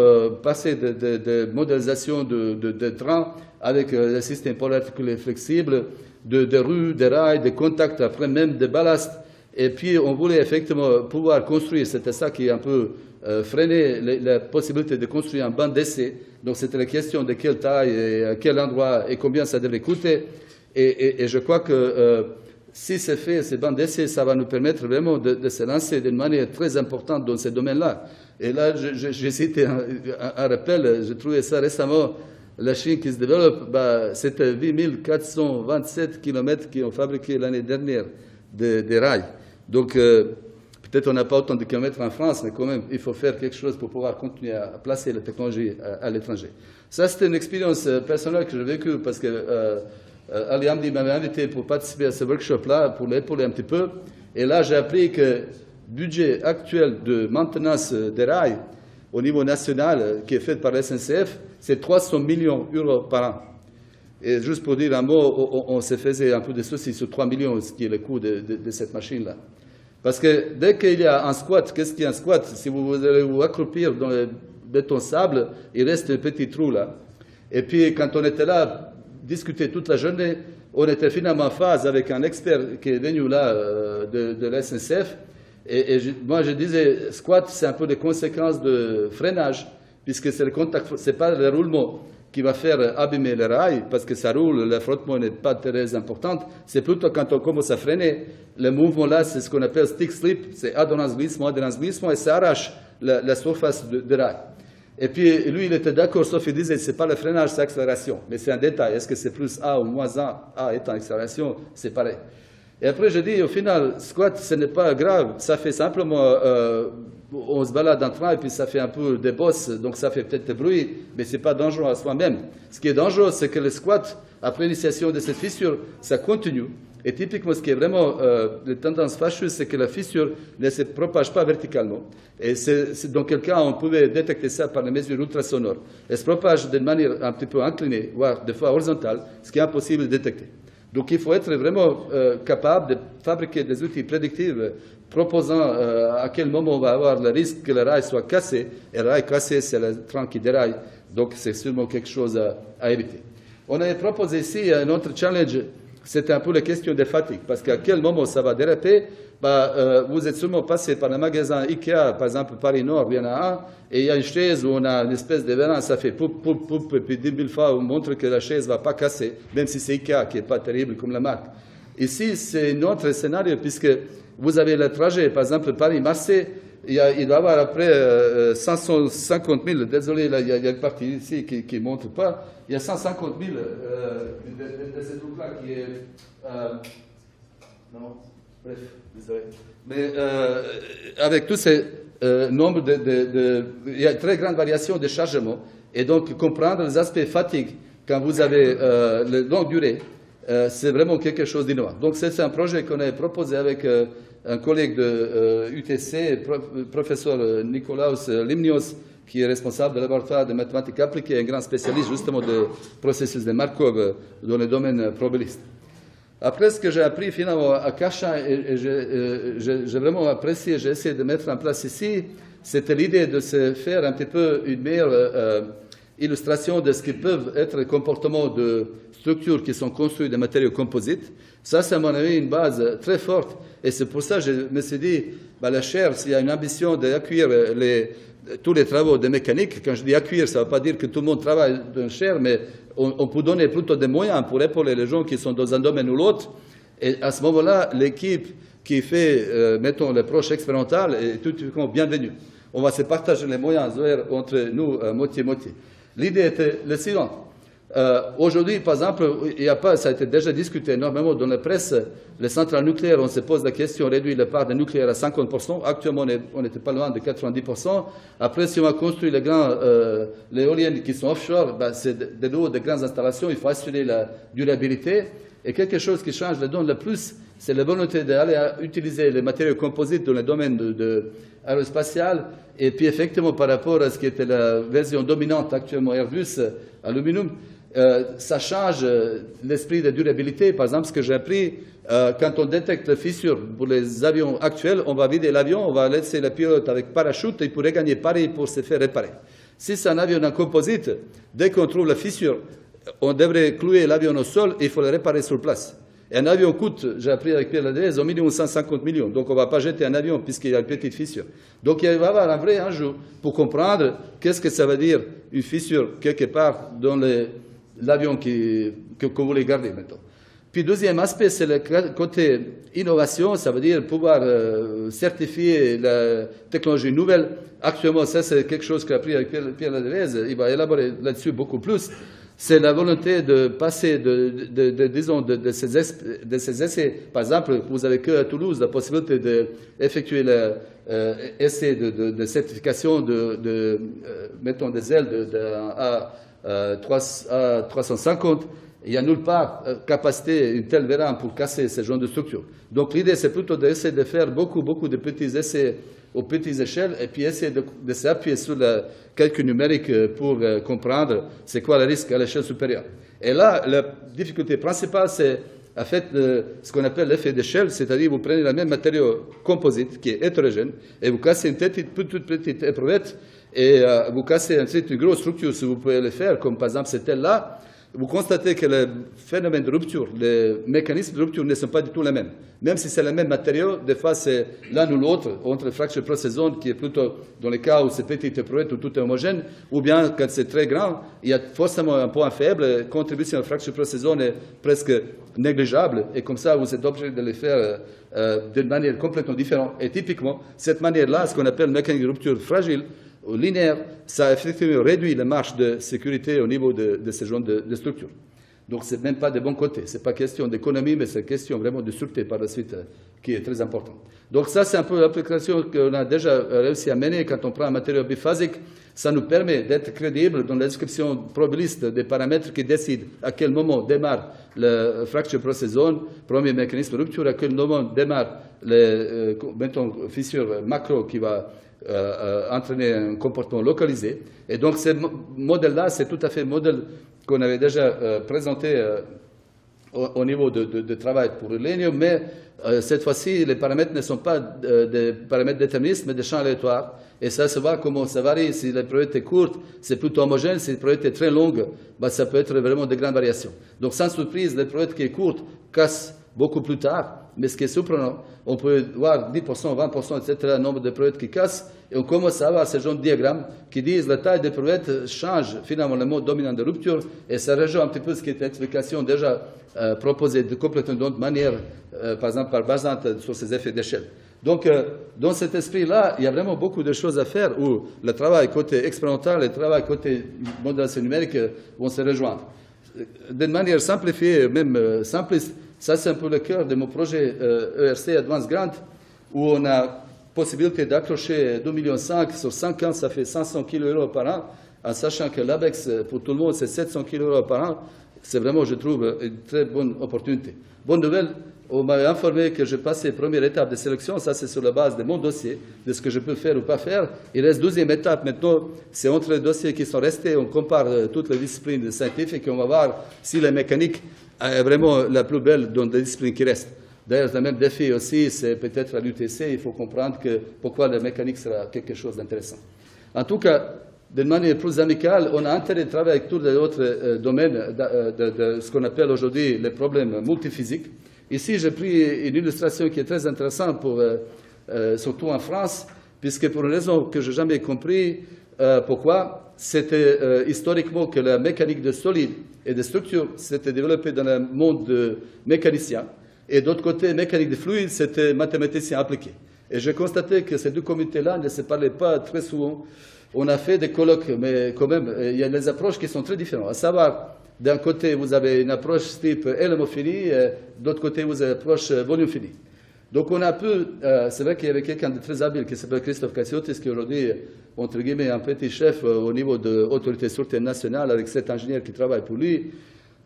passé de modélisation de trains avec des systèmes polarticulés flexibles, de rues, de rails, de contacts, après même de ballast. Et puis, on voulait effectivement pouvoir construire, c'était ça qui a un peu freiné la possibilité de construire un banc d'essai. Donc, c'était la question de quelle taille, et à quel endroit, et combien ça devait coûter. Et je crois que si c'est fait, ces bancs d'essai, ça va nous permettre vraiment de se lancer d'une manière très importante dans ces domaines-là. Et là, j'ai cité un rappel, j'ai trouvé ça récemment, la Chine qui se développe, c'était 8427 km qui ont fabriqué l'année dernière des rails. Donc, peut-être on n'a pas autant de kilomètres en France, mais quand même, il faut faire quelque chose pour pouvoir continuer à placer la technologie à l'étranger. Ça, c'était une expérience personnelle que j'ai vécue parce que Ali Hamdi m'avait invité pour participer à ce workshop-là, pour l'épauler un petit peu. Et là, j'ai appris que le budget actuel de maintenance des rails au niveau national, qui est fait par la SNCF, c'est 300 millions d'euros par an. Et juste pour dire un mot, on se faisait un peu de soucis sur 3 millions, ce qui est le coût de cette machine-là. Parce que dès qu'il y a un squat, qu'est-ce qu'il y a un squat? Si vous allez vous accroupir dans le béton sable, il reste un petit trou là. Et puis, quand on était là, discuter toute la journée, on était finalement en phase avec un expert qui est venu là de la SNCF. Moi, je disais, squat, c'est un peu des conséquences de freinage, puisque c'est le contact, c'est pas le roulement qui va faire abîmer les rails, parce que ça roule, le frottement n'est pas très important. C'est plutôt quand on commence à freiner, le mouvement là, c'est ce qu'on appelle stick slip, c'est adhérence-glissement, et ça arrache la surface de rail. Et puis, lui, il était d'accord, sauf qu'il disait, c'est pas le freinage, c'est l'accélération. Mais c'est un détail. Est-ce que c'est plus A ou moins A? A étant accélération, c'est pareil. Et après, je dis, au final, squat, ce n'est pas grave. Ça fait simplement, on se balade en train et puis ça fait un peu des bosses, donc ça fait peut-être des bruits, mais ce n'est pas dangereux à soi-même. Ce qui est dangereux, c'est que le squat, après l'initiation de cette fissure, ça continue. Et typiquement, ce qui est vraiment de tendance fâcheuse, c'est que la fissure ne se propage pas verticalement. Et dans quel cas, on pouvait détecter ça par les mesures ultrasonores. Elle se propage d'une manière un petit peu inclinée, voire des fois horizontale, ce qui est impossible de détecter. Donc il faut être vraiment capable de fabriquer des outils prédictifs proposant à quel moment on va avoir le risque que le rail soit cassé. Et le rail cassé, c'est le train qui déraille. Donc c'est sûrement quelque chose à éviter. On avait proposé ici un autre challenge. C'était un peu la question des fatigues, parce qu'à quel moment ça va déraper, vous êtes sûrement passé par un magasin Ikea, par exemple Paris-Nord, il y en a un, et il y a une chaise où on a une espèce de vérin, ça fait poup, poup, poup, et puis 10 000 fois on montre que la chaise ne va pas casser, même si c'est Ikea qui n'est pas terrible comme la marque. Ici, c'est un autre scénario, puisque vous avez le trajet, par exemple Paris-Marseille, il doit y avoir après 150 000, désolé, là, il y a une partie ici qui ne montre pas, il y a 150 000 de ce truc-là qui est... non, bref, désolé. Mais avec tous ces nombres il y a une très grande variation de chargement, et donc comprendre les aspects fatigue quand vous avez la longue durée, c'est vraiment quelque chose d'innovant. Donc c'est un projet qu'on a proposé avec un collègue de UTC, professeur Nikolaus Limnios, qui est responsable du laboratoire de mathématiques appliquées, un grand spécialiste justement de processus de Markov dans le domaine probabiliste. Après ce que j'ai appris finalement à Cachan, et j'ai vraiment apprécié, j'ai essayé de mettre en place ici, c'était l'idée de se faire un petit peu une meilleure illustration de ce qui peuvent être les comportements de structures qui sont construites de matériaux composites. Ça, c'est à mon avis une base très forte. Et c'est pour ça que je me suis dit, la chaire, s'il y a une ambition d'accueillir tous les travaux de mécanique, quand je dis accueillir, ça ne veut pas dire que tout le monde travaille dans la chaire, mais on peut donner plutôt des moyens pour épauler les gens qui sont dans un domaine ou l'autre. Et à ce moment-là, l'équipe qui fait, mettons, l'approche expérimentale est tout bienvenue. On va se partager les moyens entre nous, moitié-moitié. L'idée était la suivante. Aujourd'hui, par exemple, il y a pas, ça a été déjà discuté énormément dans la presse, les centrales nucléaires, on se pose la question, réduire la part de nucléaire à 50%. Actuellement, on n'était pas loin de 90%. Après, si on a construit les éoliennes qui sont offshore, c'est de l'eau, de grandes installations, il faut assurer la durabilité. Et quelque chose qui change la donne le plus, c'est la volonté d'aller utiliser les matériaux composites dans le domaine de aérospatial. Et puis, effectivement, par rapport à ce qui était la version dominante actuellement Airbus, aluminium, ça change l'esprit de durabilité. Par exemple, ce que j'ai appris, quand on détecte la fissure pour les avions actuels, on va vider l'avion, on va laisser le pilote avec parachute et il pourrait gagner Paris pour se faire réparer. Si c'est un avion en composite, dès qu'on trouve la fissure, on devrait clouer l'avion au sol et il faut le réparer sur place. Et un avion coûte, j'ai appris avec Pierre Ladrez, au minimum 150 millions. Donc on ne va pas jeter un avion puisqu'il y a une petite fissure. Donc il va y avoir un vrai enjeu pour comprendre qu'est-ce que ça veut dire une fissure quelque part dans l'avion que vous voulez garder maintenant. Puis deuxième aspect, c'est le côté innovation, ça veut dire pouvoir certifier la technologie nouvelle. Actuellement, ça c'est quelque chose qu'a appris avec Pierre Ladrez, il va élaborer là-dessus beaucoup plus. C'est la volonté de passer de ces essais. Par exemple, vous avez qu'à Toulouse la possibilité d'effectuer l'essai de certification mettons des ailes à 350. Il n'y a nulle part capacité, une telle verran pour casser ce genre de structure. Donc l'idée, c'est plutôt d'essayer de faire beaucoup de petits essais aux petites échelles et puis essayer de s'appuyer sur le calcul numérique pour comprendre c'est quoi le risque à l'échelle supérieure. Et là, la difficulté principale, c'est en fait ce qu'on appelle l'effet d'échelle, c'est-à-dire vous prenez le même matériau composite qui est hétérogène et vous cassez une toute petite éprouvette et vous cassez ensuite une grosse structure si vous pouvez le faire, comme par exemple cette aile-là. Vous constatez que le phénomène de rupture, les mécanismes de rupture ne sont pas du tout les mêmes. Même si c'est le même matériau, des fois c'est l'un ou l'autre, entre fracture pro-saison, qui est plutôt dans les cas où c'est petite éprouvette ou tout est homogène, ou bien quand c'est très grand, il y a forcément un point faible, la contribution à la fracture pro-saison est presque négligeable, et comme ça vous êtes obligé de les faire d'une manière complètement différente. Et typiquement, cette manière-là, ce qu'on appelle mécanique de rupture fragile, ou linéaire, ça a effectivement réduit la marge de sécurité au niveau de ce genre de structure. Donc ce n'est même pas de bon côté. Ce n'est pas question d'économie, mais c'est question vraiment de sûreté par la suite qui est très importante. Donc ça, c'est un peu l'application qu'on a déjà réussi à mener quand on prend un matériau biphasique. Ça nous permet d'être crédible dans la description probabiliste des paramètres qui décident à quel moment démarre la fracture pro-saison, premier mécanisme de rupture, à quel moment démarre les fissure macro qui va entraîner un comportement localisé. Et donc, ce modèle-là, c'est tout à fait le modèle qu'on avait déjà présenté au niveau de travail pour l'Union, mais cette fois-ci, les paramètres ne sont pas des paramètres déterministes, mais des champs aléatoires. Et ça se voit comment ça varie. Si la probabilité est courte, c'est plutôt homogène. Si la probabilité est très longue, ça peut être vraiment de grandes variations. Donc, sans surprise, la probabilité qui est courte casse beaucoup plus tard. Mais ce qui est surprenant, on peut voir 10%, 20%, etc., le nombre de probabilités qui cassent, et on commence à avoir ce genre de diagrammes qui disent que la taille des probabilités change finalement le mode dominant de rupture, et ça rejoint un petit peu ce qui était l'explication déjà proposée de complètement d'autre manière, par exemple par Bazant sur ces effets d'échelle. Donc, dans cet esprit-là, il y a vraiment beaucoup de choses à faire où le travail côté expérimental et le travail côté modélisation numérique vont se rejoindre. D'une manière simplifiée, même simpliste, ça c'est un peu le cœur de mon projet ERC Advanced Grant, où on a possibilité d'accrocher 2,5 millions sur 5 ans, ça fait 500 kg par an, en sachant que l'ABEX pour tout le monde c'est 700 kg par an. C'est vraiment, je trouve, une très bonne opportunité. Bonne nouvelle, on m'a informé que j'ai passé la première étape de sélection, ça c'est sur la base de mon dossier, de ce que je peux faire ou pas faire. Il reste deuxième étape maintenant, c'est entre les dossiers qui sont restés, on compare toutes les disciplines scientifiques et on va voir si la mécanique est vraiment la plus belle dans les disciplines qui restent. D'ailleurs, le même défi aussi, c'est peut-être à l'UTC, il faut comprendre pourquoi la mécanique sera quelque chose d'intéressant. En tout cas, d'une manière plus amicale, on a intérêt de travailler avec tous les autres domaines de ce qu'on appelle aujourd'hui les problèmes multiphysiques. Ici, j'ai pris une illustration qui est très intéressante, surtout en France, puisque pour une raison que je n'ai jamais compris, pourquoi, c'était historiquement que la mécanique de solides et de structures s'était développée dans le monde de mécaniciens, et d'autre côté, mécanique de fluides, c'était mathématicien appliqué. Et j'ai constaté que ces deux communautés-là ne se parlaient pas très souvent. On a fait des colloques, mais quand même, il y a des approches qui sont très différentes. À savoir, d'un côté, vous avez une approche type élémophilie, et d'autre côté, vous avez une approche volume-finie. Donc, on a pu, c'est vrai qu'il y avait quelqu'un de très habile qui s'appelle Christophe Cassiotis, qui aujourd'hui, entre guillemets, un petit chef au niveau de l'autorité de sûreté nationale, avec 7 ingénieurs qui travaillent pour lui.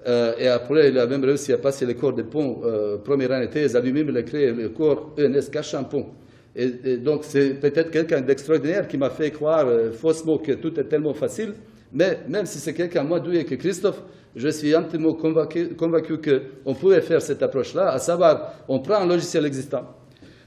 Et après, il a même réussi à passer le corps des ponts, première année thèse, à lui-même, il a créé le corps ENS Cachamp-Pont. Et donc, c'est peut-être quelqu'un d'extraordinaire qui m'a fait croire faussement que tout est tellement facile. Mais même si c'est quelqu'un moins doué que Christophe, je suis intimement convaincu qu'on pouvait faire cette approche-là, à savoir, on prend un logiciel existant,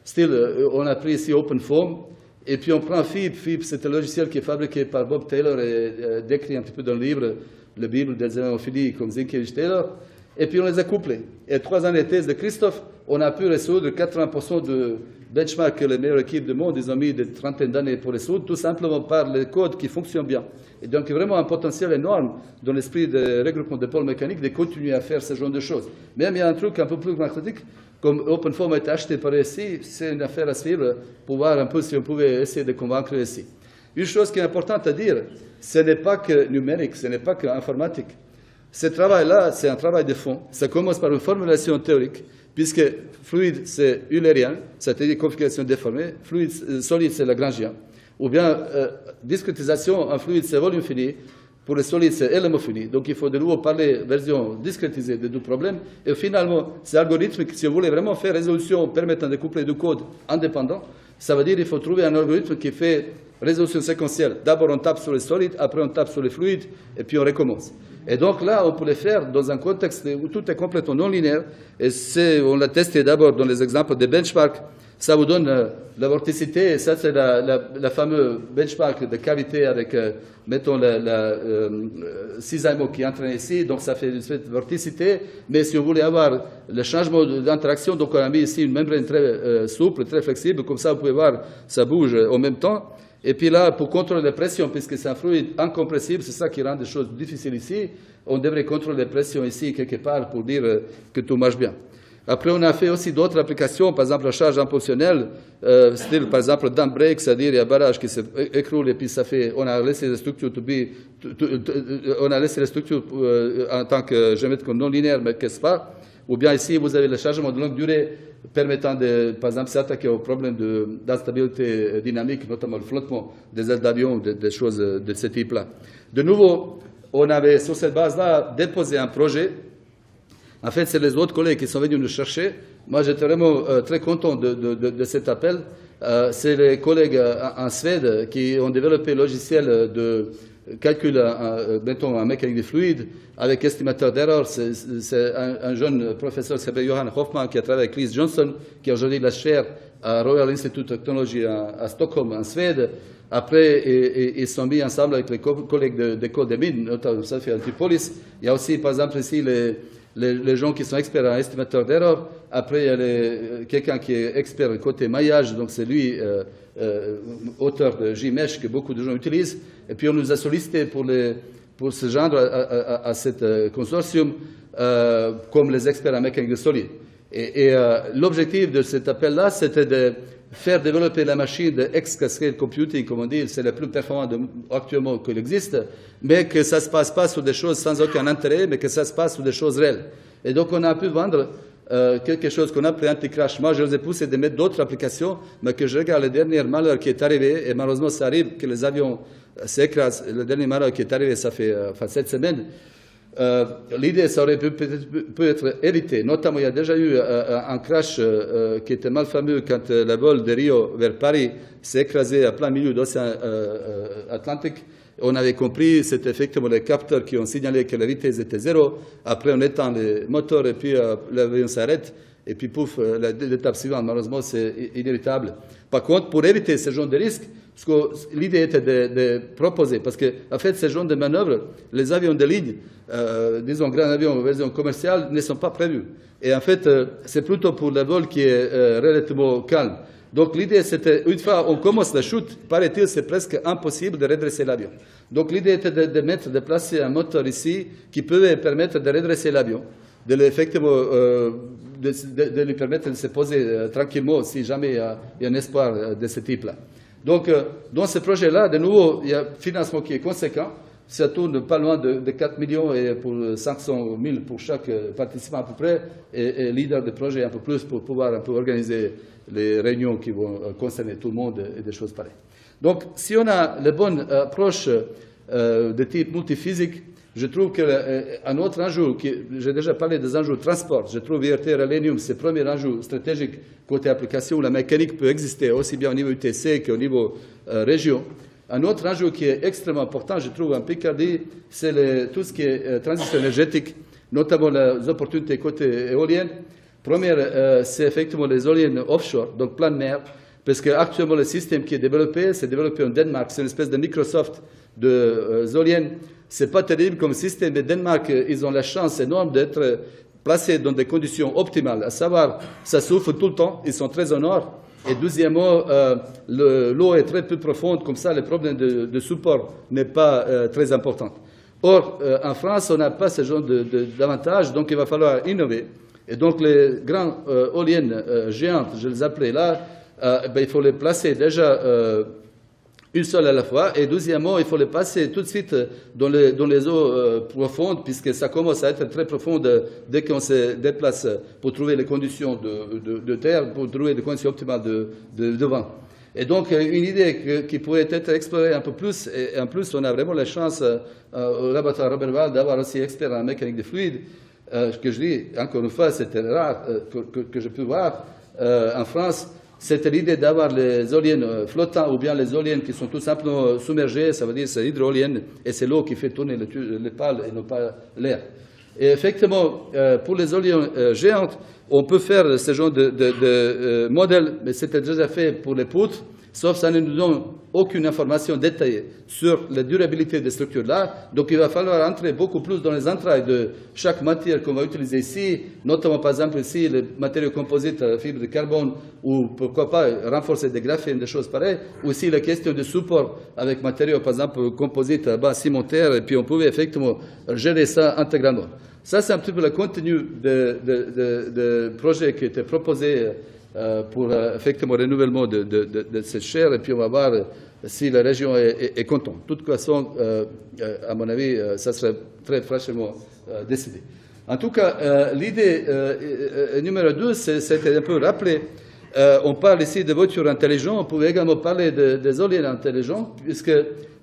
style, on a pris ici OpenFOAM, et puis on prend FIB. FIB, c'est un logiciel qui est fabriqué par Bob Taylor et décrit un petit peu dans le livre, la Bible des hémophilie, comme Zinkiewicz Taylor, et puis on les a couplés. Et 3 années de thèse de Christophe, on a pu résoudre 80% benchmark que les meilleures équipes du monde, ils ont mis des trentaines d'années pour résoudre, tout simplement par les codes qui fonctionnent bien. Et donc, il y a vraiment un potentiel énorme dans l'esprit de regroupement de pôles mécaniques de continuer à faire ce genre de choses. Même il y a un truc un peu plus pragmatique, comme OpenFOAM a été acheté par ESI, c'est une affaire à suivre pour voir un peu si on pouvait essayer de convaincre ESI. Une chose qui est importante à dire, ce n'est pas que numérique, ce n'est pas que informatique. Ce travail-là, c'est un travail de fond. Ça commence par une formulation théorique, puisque fluide, c'est eulérien, c'est-à-dire configuration déformée, fluide, solide, c'est lagrangien. Ou bien, discrétisation en fluide, c'est volume fini. Pour les solides, c'est élément fini. Donc, il faut de nouveau parler version discrétisée de deux problèmes. Et finalement, c'est algorithmique. Si vous voulez vraiment faire résolution permettant de coupler deux codes indépendants, ça veut dire qu'il faut trouver un algorithme qui fait résolution séquentielle. D'abord, on tape sur les solides, après, on tape sur les fluides, et puis on recommence. Et donc là, on peut le faire dans un contexte où tout est complètement non linéaire. Et on l'a testé d'abord dans les exemples des benchmarks. Ça vous donne la vorticité, et ça c'est la fameuse benchmark de cavité avec, mettons, la cisaillement qui entraîne ici, donc ça fait une vorticité, mais si on voulait avoir le changement d'interaction, donc on a mis ici une membrane très souple, très flexible, comme ça vous pouvez voir, ça bouge en même temps. Et puis là, pour contrôler la pression, puisque c'est un fluide incompressible, c'est ça qui rend les choses difficiles ici, on devrait contrôler la pression ici quelque part pour dire que tout marche bien. Après, on a fait aussi d'autres applications, par exemple la charge impulsionnelle, style par exemple dam break, c'est-à-dire il y a un barrage qui s'écroule et puis ça fait, on a laissé les structures on a laissé les structures en tant que géométrique non linéaire, mais qu'est-ce pas. Ou bien ici, vous avez le chargement de longue durée permettant de, par exemple, s'attaquer au problème d'instabilité dynamique, notamment le flottement des ailes d'avion, des choses de ce type-là. De nouveau, on avait sur cette base-là déposé un projet. En fait, c'est les autres collègues qui sont venus nous chercher. Moi, j'étais vraiment très content de cet appel. C'est les collègues en Suède qui ont développé un logiciel de calcul, mettons, en mécanique des fluides avec estimateur d'erreur. C'est un jeune professeur qui s'appelle Johan Hoffman qui a travaillé avec Liz Johnson, qui est aujourd'hui la chaire à Royal Institute of Technology à Stockholm, en Suède. Après, ils sont mis ensemble avec les collègues d'école des mines, notamment ça fait Antipolis. Il y a aussi, par exemple, ici les gens qui sont experts en estimateur d'erreur. Après, il y a quelqu'un qui est expert côté maillage, donc c'est lui, auteur de JMesh, que beaucoup de gens utilisent. Et puis, on nous a sollicité pour ce genre à cet consortium comme les experts en mécanique de solide. Et l'objectif de cet appel-là, c'était de faire développer la machine de X-Cascade Computing, comme on dit, c'est la plus performante actuellement qu'il existe, mais que ça ne se passe pas sur des choses sans aucun intérêt, mais que ça se passe sur des choses réelles. Et donc, on a pu vendre quelque chose qu'on appelait anti-crash. Moi, je vous ai poussé de mettre d'autres applications, mais que je regarde le dernier malheur qui est arrivé, et malheureusement, ça arrive que les avions s'écrasent. Le dernier malheur qui est arrivé, ça fait 7 semaines. L'idée, ça aurait pu être évité. Notamment, il y a déjà eu un crash qui était mal fameux quand le vol de Rio vers Paris s'est écrasé à plein milieu de l'océan Atlantique. On avait compris, c'était effectivement les capteurs qui ont signalé que la vitesse était zéro. Après, on éteint les moteurs et puis l'avion s'arrête. Et puis, pouf, l'étape suivante, malheureusement, c'est inévitable. Par contre, pour éviter ce genre de risque, l'idée était de proposer, parce que, en fait, ce genre de manœuvre, les avions de ligne, disons grands avions en version commerciale, ne sont pas prévus. Et en fait, c'est plutôt pour le vol qui est relativement calme. Donc l'idée, c'était, une fois on commence la chute, paraît-il, c'est presque impossible de redresser l'avion. Donc l'idée était de placer un moteur ici qui pouvait permettre de redresser l'avion, de lui permettre de se poser tranquillement si jamais il y a un espoir de ce type-là. Donc, dans ce projet-là, de nouveau, il y a un financement qui est conséquent. Ça tourne pas loin de 4 millions et pour 500 000 pour chaque participant à peu près, et leader de projet un peu plus pour pouvoir un peu organiser les réunions qui vont concerner tout le monde et des choses pareilles. Donc, si on a la bonne approche de type multiphysique, je trouve qu'un autre enjeu, j'ai déjà parlé des enjeux de transport, je trouve IRT Ralenium, c'est le premier enjeu stratégique côté application où la mécanique peut exister aussi bien au niveau UTC qu'au niveau région. Un autre enjeu qui est extrêmement important, je trouve, en Picardie, c'est tout ce qui est transition énergétique, notamment les opportunités côté éolienne. Première, c'est effectivement les éoliennes offshore, donc plein de mer, parce qu'actuellement, le système qui est développé, c'est développé en Danemark, c'est une espèce de Microsoft de éoliennes. C'est pas terrible comme système, mais Danemark, ils ont la chance énorme d'être placés dans des conditions optimales, à savoir, ça souffle tout le temps, ils sont très au nord, Et deuxièmement, l'eau est très peu profonde, comme ça le problème de support n'est pas très important. Or, en France, on n'a pas ce genre d'avantage, donc il va falloir innover. Et donc les grandes éoliennes géantes, je les appelais là, il faut les placer déjà une seule à la fois. Et deuxièmement, il faut les passer tout de suite dans les eaux profondes, puisque ça commence à être très profond dès qu'on se déplace pour trouver les conditions de terre, pour trouver les conditions optimales de vent. Et donc, une idée qui pourrait être explorée un peu plus, et en plus, on a vraiment la chance au laboratoire Robert Wald d'avoir aussi expert en mécanique des fluides, que je dis, encore une fois, c'était rare que je peux voir en France. C'était l'idée d'avoir les éoliennes flottantes ou bien les éoliennes qui sont tout simplement submergées, ça veut dire c'est l'hydroéolienne et c'est l'eau qui fait tourner les pales et non pas l'air. Et effectivement, pour les éoliennes géantes, on peut faire ce genre de modèle, mais c'était déjà fait pour les poutres, sauf que ça ne nous donne aucune information détaillée sur la durabilité des structures-là. Donc il va falloir entrer beaucoup plus dans les entrailles de chaque matière qu'on va utiliser ici, notamment par exemple ici les matériaux composites, fibres de carbone, ou pourquoi pas renforcer des graphènes, des choses pareilles, ou aussi la question de support avec matériaux par exemple composites à base cimentaire, et puis on pouvait effectivement gérer ça intégralement. Ça, c'est un petit peu le contenu de projet qui était proposé pour effectivement le renouvellement de cette chaire, et puis on va voir si la région est contente. De toute façon, à mon avis, ça serait très fraîchement décidé. En tout cas, l'idée numéro 2, c'était un peu rappelé. On parle ici de voitures intelligentes, on pouvait également parler des éoliennes intelligentes, puisque,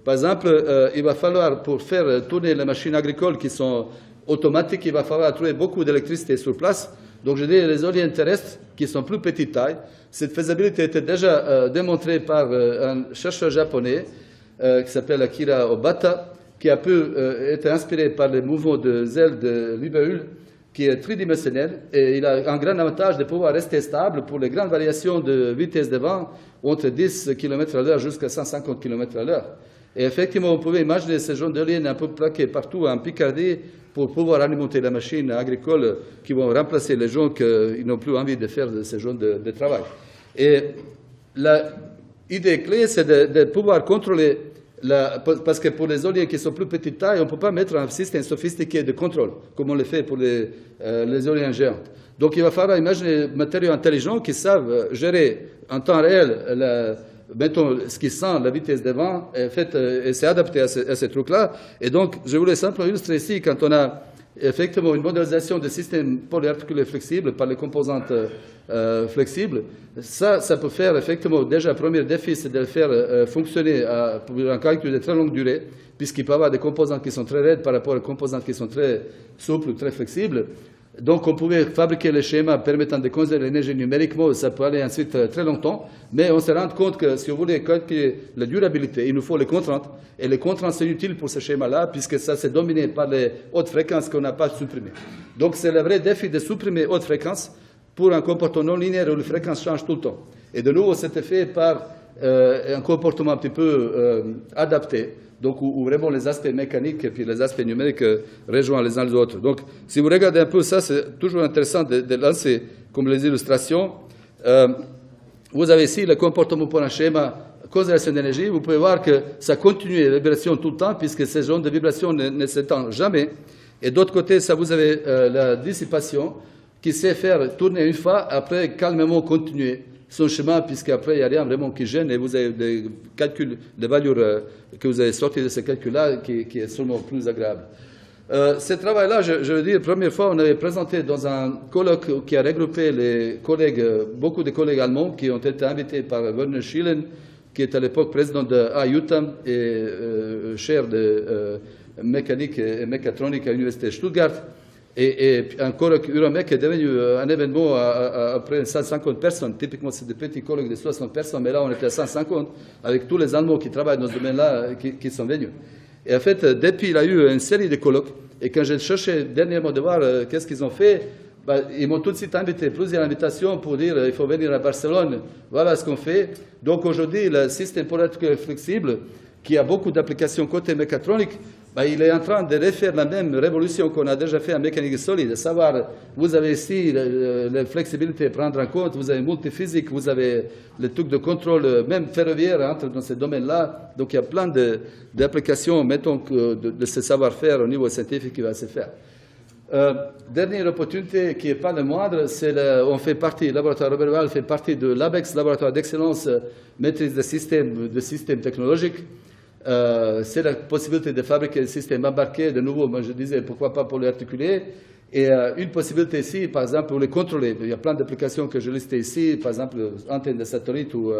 par exemple, il va falloir, pour faire tourner les machines agricoles qui sont automatiques, il va falloir trouver beaucoup d'électricité sur place. Donc, je dis les éoliennes terrestres qui sont plus petite taille. Cette faisabilité était déjà démontrée par un chercheur japonais qui s'appelle Akira Obata, qui a pu être inspiré par les mouvements de ailes de libellule, qui est tridimensionnel, et il a un grand avantage de pouvoir rester stable pour les grandes variations de vitesse de vent entre 10 km/h jusqu'à 150 km/h. Et effectivement, on pouvait imaginer ce genre d'éoliennes un peu plaquées partout en Picardie pour pouvoir alimenter la machine agricole qui vont remplacer les gens qui n'ont plus envie de faire ce genre de travail. Et l'idée clé, c'est de pouvoir contrôler, parce que pour les éoliennes qui sont plus petite taille, on ne peut pas mettre un système sophistiqué de contrôle, comme on le fait pour les éoliennes géantes. Donc il va falloir imaginer des matériaux intelligents qui savent gérer en temps réel mettons, ce qui sent la vitesse des vents, et c'est adapté à ces trucs-là. Et donc, je voulais simplement illustrer ici, quand on a effectivement une modélisation de systèmes polyarticulés flexibles par les composantes flexibles, ça peut faire effectivement, déjà, le premier défi, c'est de le faire fonctionner pour un calcul de très longue durée, puisqu'il peut y avoir des composantes qui sont très raides par rapport aux composantes qui sont très souples, très flexibles. Donc, on pouvait fabriquer les schémas permettant de conserver l'énergie numériquement, ça peut aller ensuite très longtemps, mais on se rend compte que si on voulait calculer la durabilité, il nous faut les contraintes, et les contraintes sont utiles pour ce schéma-là, puisque ça c'est dominé par les hautes fréquences qu'on n'a pas supprimées. Donc, c'est le vrai défi de supprimer hautes fréquences pour un comportement non linéaire où les fréquences changent tout le temps. Et de nouveau, c'était fait par un comportement un petit peu adapté. Donc, où vraiment les aspects mécaniques et puis les aspects numériques rejoignent les uns les autres. Donc, si vous regardez un peu ça, c'est toujours intéressant de lancer comme les illustrations. Vous avez ici le comportement pour un schéma conservation d'énergie. Vous pouvez voir que ça continue les vibrations tout le temps, puisque ces zones de vibration ne s'étendent jamais. Et d'autre côté, ça vous avez la dissipation qui sait faire tourner une fois, après calmement continuer son chemin, puisqu'après, il n'y a rien vraiment qui gêne, et vous avez des calculs, des valeurs que vous avez sortis de ces calculs-là, qui est sûrement plus agréable. Ce travail-là, je veux dire, la première fois, on avait présenté dans un colloque qui a regroupé les collègues, beaucoup de collègues allemands, qui ont été invités par Werner Schielen, qui est à l'époque président de AUTAM et chaire de mécanique et mécatronique à l'université de Stuttgart. Et un colloque Euromec est devenu un événement à près de 150 personnes. Typiquement, c'est des petits colloques de 60 personnes, mais là, on était à 150, avec tous les Allemands qui travaillent dans ce domaine-là qui sont venus. Et en fait, depuis, il y a eu une série de colloques. Et quand j'ai cherché dernièrement de voir qu'est-ce qu'ils ont fait, ils m'ont tout de suite invité, plusieurs invitations pour dire il faut venir à Barcelone, voilà ce qu'on fait. Donc aujourd'hui, le système polyarticulaire flexible, qui a beaucoup d'applications côté mécatronique, Ben, il est en train de refaire la même révolution qu'on a déjà fait en mécanique solide, de savoir, vous avez ici la flexibilité à prendre en compte, vous avez multiphysique, vous avez le truc de contrôle, même ferroviaire, entre dans ces domaines-là. Donc il y a plein d'applications, mettons, de ce savoir-faire au niveau scientifique qui va se faire. Dernière opportunité qui n'est pas le moindre, c'est on fait partie, le laboratoire Robert Wall fait partie de l'ABEX, laboratoire d'excellence maîtrise de systèmes technologiques. C'est la possibilité de fabriquer des systèmes embarqués. De nouveau, moi je disais, pourquoi pas pour les articuler. Et une possibilité ici, par exemple, pour les contrôler. Il y a plein d'applications que je listais ici, par exemple, antenne de satellite ou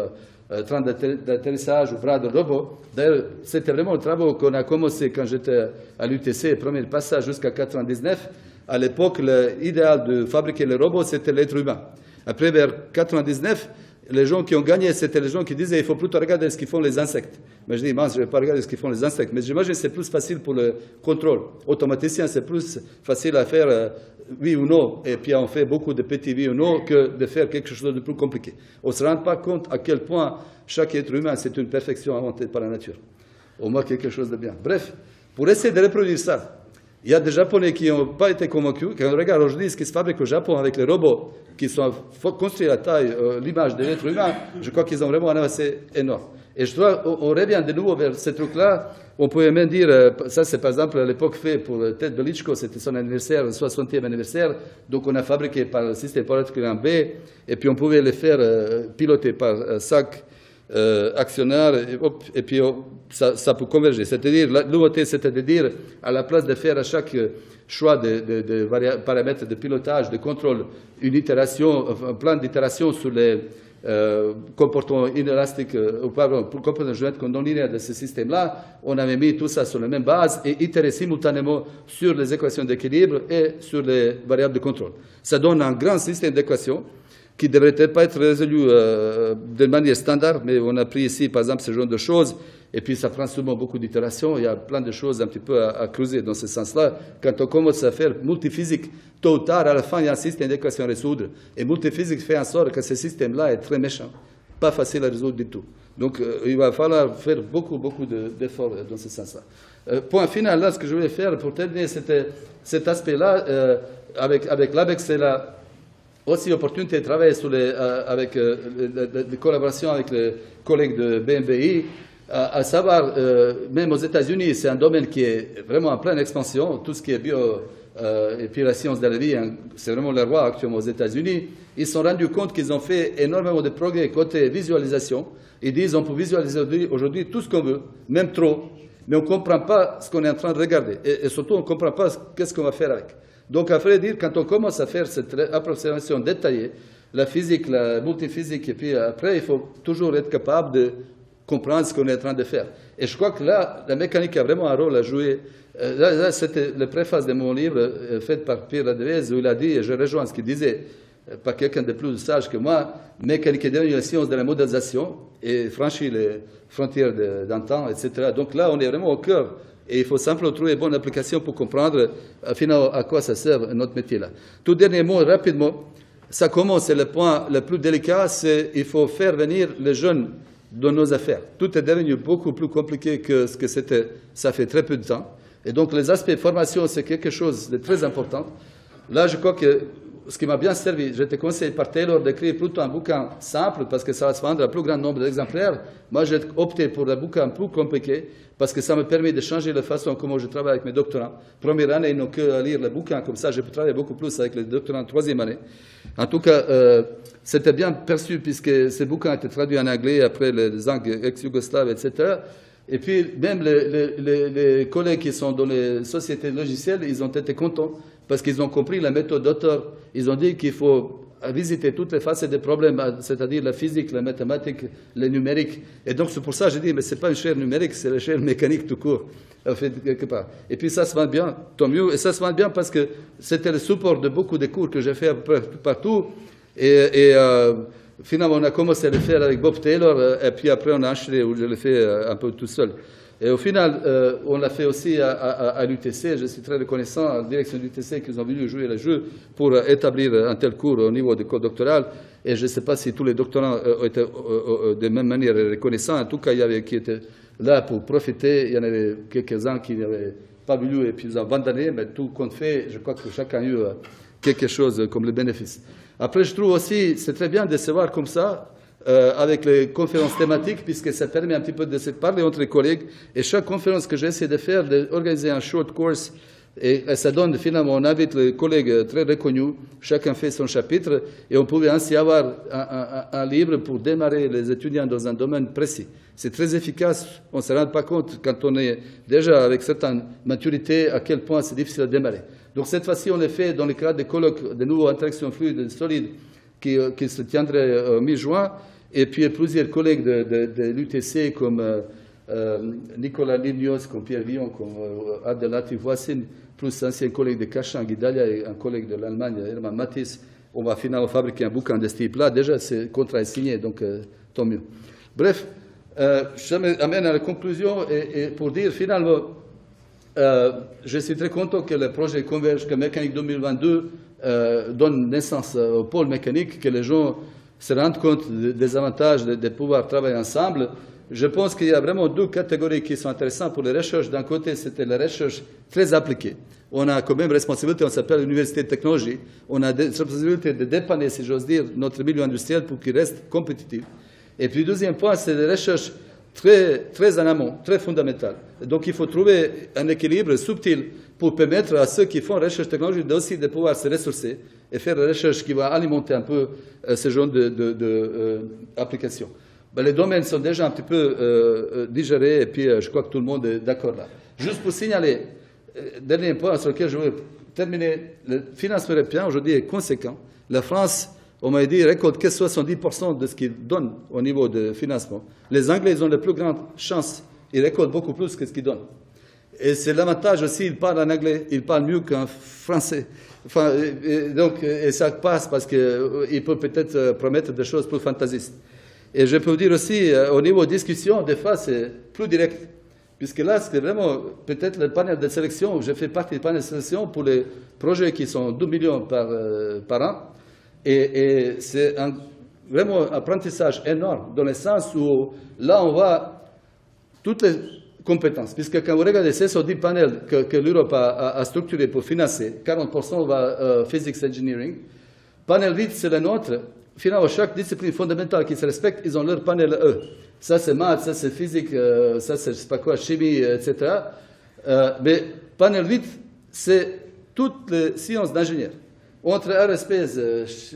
train d'atterrissage ou bras de robot. D'ailleurs, c'était vraiment le travail qu'on a commencé quand j'étais à l'UTC, premier passage jusqu'à 1999. À l'époque, l'idéal de fabriquer les robots, c'était l'être humain. Après, vers 1999, les gens qui ont gagné, c'était les gens qui disaient il faut plutôt regarder ce qu'ils font les insectes. Mais je dis, mince, je ne vais pas regarder ce qu'ils font les insectes. Mais j'imagine que c'est plus facile pour le contrôle. Automaticien, c'est plus facile à faire oui ou non. Et puis on fait beaucoup de petits oui ou non que de faire quelque chose de plus compliqué. On ne se rend pas compte à quel point chaque être humain, c'est une perfection inventée par la nature. Au moins quelque chose de bien. Bref, pour essayer de reproduire ça, il y a des Japonais qui n'ont pas été convaincus. Quand on regarde aujourd'hui ce qui se fabrique au Japon avec les robots qui sont construits à la taille, l'image de l'être humain, je crois qu'ils ont vraiment un avancée énorme. Et je dois, on revient de nouveau vers ce truc-là. On pouvait même dire, ça c'est par exemple à l'époque fait pour Ted Belichko, c'était son anniversaire, le 60e anniversaire. Donc on a fabriqué par le système particulier en B, et puis on pouvait les faire piloter par SAC. Actionnaire, et puis ça peut converger. C'est-à-dire, la nouveauté, c'était de dire, à la place de faire à chaque choix de paramètres de pilotage, de contrôle, une itération, un plan d'itération sur les comportements inélastiques, ou pardon, pour comportements géométriques non linéaires de ce système-là, on avait mis tout ça sur la même base et itéré simultanément sur les équations d'équilibre et sur les variables de contrôle. Ça donne un grand système d'équations qui ne devrait peut-être pas être résolu de manière standard, mais on a pris ici, par exemple, ce genre de choses, et puis ça prend souvent beaucoup d'itérations, il y a plein de choses un petit peu à creuser dans ce sens-là. Quand on commence à faire multiphysique, tôt ou tard, à la fin, il y a un système d'équations à résoudre, et multiphysique fait en sorte que ce système-là est très méchant, pas facile à résoudre du tout. Donc, il va falloir faire beaucoup d'efforts dans ce sens-là. Point final, là, ce que je voulais faire pour terminer, c'était cet aspect-là, avec l'ABEX, c'est aussi l'opportunité de travailler sur avec les collaborations avec les collègues de BMBI, à savoir, même aux États-Unis, c'est un domaine qui est vraiment en pleine expansion. Tout ce qui est bio et puis la science de la vie, c'est vraiment le roi actuellement aux États-Unis. Ils se sont rendus compte qu'ils ont fait énormément de progrès côté visualisation. Ils disent on peut visualiser aujourd'hui tout ce qu'on veut, même trop, mais on ne comprend pas ce qu'on est en train de regarder. Et surtout, on ne comprend pas qu'est-ce qu'on va faire avec. Donc, à vrai dire, quand on commence à faire cette approximation détaillée, la physique, la multiphysique, et puis après, il faut toujours être capable de comprendre ce qu'on est en train de faire. Et je crois que là, la mécanique a vraiment un rôle à jouer. Là c'était la préface de mon livre fait par Pierre Ladevez, où il a dit, et je rejoins ce qu'il disait, par quelqu'un de plus sage que moi, mécanique est devenue la science de la modélisation et franchit les frontières d'antan, etc. Donc là, on est vraiment au cœur. Et il faut simplement trouver une bonne application pour comprendre finalement à quoi ça sert notre métier là. Tout dernier mot, rapidement, ça commence, c'est le point le plus délicat, c'est qu'il faut faire venir les jeunes dans nos affaires. Tout est devenu beaucoup plus compliqué que ce que c'était, ça fait très peu de temps. Et donc les aspects formation, c'est quelque chose de très important. Là, je crois que ce qui m'a bien servi, j'étais conseillé par Taylor d'écrire plutôt un bouquin simple parce que ça va se vendre à un plus grand nombre d'exemplaires. Moi, j'ai opté pour un bouquin plus compliqué parce que ça me permet de changer la façon comment je travaille avec mes doctorants. Première année, ils n'ont que à lire le bouquin, comme ça, je peux travailler beaucoup plus avec les doctorants en troisième année. En tout cas, c'était bien perçu puisque ce bouquin était traduit en anglais après les langues ex-yougoslaves, etc. Et puis, même les collègues qui sont dans les sociétés logicielles, ils ont été contents parce qu'ils ont compris la méthode d'auteur. Ils ont dit qu'il faut visiter toutes les facettes des problèmes, c'est-à-dire la physique, la mathématique, le numérique. Et donc, c'est pour ça que j'ai dit, mais ce n'est pas une chaire numérique, c'est la chaire mécanique tout court, en fait, quelque part. Et puis, ça se vend bien, tant mieux. Et ça se vend bien parce que c'était le support de beaucoup de cours que j'ai fait partout. Et finalement, on a commencé à le faire avec Bob Taylor, et puis après, on a acheté, où je l'ai fait un peu tout seul. Et au final, on l'a fait aussi à l'UTC. Je suis très reconnaissant à la direction de l'UTC qu'ils ont voulu jouer le jeu pour établir un tel cours au niveau du cours doctoral. Et je ne sais pas si tous les doctorants ont été de même manière reconnaissants. En tout cas, il y avait qui étaient là pour profiter. Il y en avait quelques-uns qui n'avaient pas voulu et puis ils ont abandonné. Mais tout compte fait, je crois que chacun a eu quelque chose comme le bénéfice. Après, je trouve aussi, c'est très bien de se voir comme ça, avec les conférences thématiques, puisque ça permet un petit peu de se parler entre les collègues. Et chaque conférence que j'essaie de faire, d'organiser un short course, et ça donne finalement, on invite les collègues très reconnus, chacun fait son chapitre, et on pouvait ainsi avoir un livre pour démarrer les étudiants dans un domaine précis. C'est très efficace, on ne se rend pas compte quand on est déjà avec certaine maturité à quel point c'est difficile à démarrer. Donc cette fois-ci, on le fait dans le cadre des colloques de nouveaux interactions fluides et solides qui se tiendraient mi-juin, et puis plusieurs collègues de l'UTC comme Nicolas Lignos, comme Pierre Villon, comme Abdelatif Wassine, plus ancien collègue de Cachan, Guidalia, et un collègue de l'Allemagne, Hermann Matisse. On va finalement fabriquer un bouquin de ce type-là. Déjà, ce contrat est signé, donc tant mieux. Bref, je m'amène à la conclusion et pour dire finalement, je suis très content que le projet Converge, que Mécanique 2022 donne naissance au pôle mécanique, que les gens se rendent compte des avantages de pouvoir travailler ensemble. Je pense qu'il y a vraiment deux catégories qui sont intéressantes pour les recherches. D'un côté, c'était la recherche très appliquée. On a quand même responsabilité, on s'appelle l'université de technologie. On a des responsabilités de dépanner, si j'ose dire, notre milieu industriel pour qu'il reste compétitif. Et puis, deuxième point, c'est des recherches très en amont, très fondamentales. Donc, il faut trouver un équilibre subtil pour permettre à ceux qui font recherche technologique aussi de pouvoir se ressourcer et faire la recherche qui va alimenter un peu ce genre d'applications. Les domaines sont déjà un petit peu digérés et puis je crois que tout le monde est d'accord là. Juste pour signaler, dernier point sur lequel je veux terminer, le financement européen aujourd'hui est conséquent. La France, on m'a dit, récolte que 70% de ce qu'il donne au niveau de financement. Les Anglais, ils ont la plus grande chance, ils récoltent beaucoup plus que ce qu'ils donnent. Et c'est l'avantage aussi, ils parlent en anglais, ils parlent mieux qu'en français. Enfin, et ça passe parce qu'ils peuvent peut-être promettre des choses plus fantaisistes. Et je peux vous dire aussi, au niveau discussion, des fois, c'est plus direct. Puisque là, c'est vraiment peut-être le panel de sélection. Je fais partie du panel de sélection pour les projets qui sont 2 millions par an. Et c'est vraiment un apprentissage énorme, dans le sens où là, on voit toutes les compétences. Puisque quand vous regardez ces 10 panels que l'Europe a structurés pour financer, 40% va physics engineering. Panel 8, c'est le nôtre. Finalement, chaque discipline fondamentale qui se respecte, ils ont leur panel eux. Ça, c'est maths, ça, c'est physique, ça, c'est je sais pas quoi, chimie, etc. Mais panel 8, c'est toutes les sciences d'ingénieur. Entre aerospace,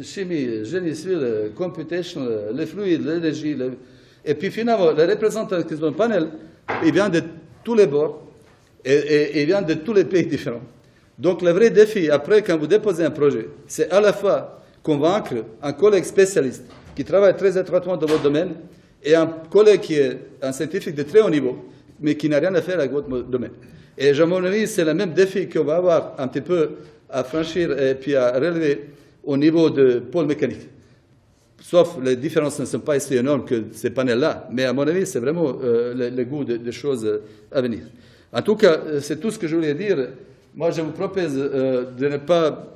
chimie, génie civil, computation, les fluides, l'énergie. Et puis finalement, les représentants qui sont dans le panel, ils viennent de tous les bords et ils viennent de tous les pays différents. Donc le vrai défi, après, quand vous déposez un projet, c'est à la fois convaincre un collègue spécialiste qui travaille très étroitement dans votre domaine et un collègue qui est un scientifique de très haut niveau, mais qui n'a rien à faire avec votre domaine. Et à mon avis, c'est le même défi qu'on va avoir un petit peu à franchir et puis à relever au niveau de pôle mécanique. Sauf les différences ne sont pas aussi énormes que ces panels-là, mais à mon avis, c'est vraiment le goût des choses à venir. En tout cas, c'est tout ce que je voulais dire. Moi, je vous propose de ne pas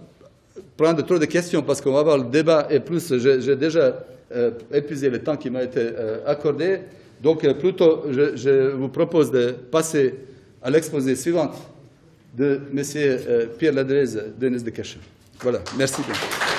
prendre trop de questions parce qu'on va avoir le débat et plus, j'ai déjà épuisé le temps qui m'a été accordé. Donc, plutôt, je vous propose de passer à l'exposé suivant de M. Pierre Ladrez, de Cachan. Voilà, merci bien.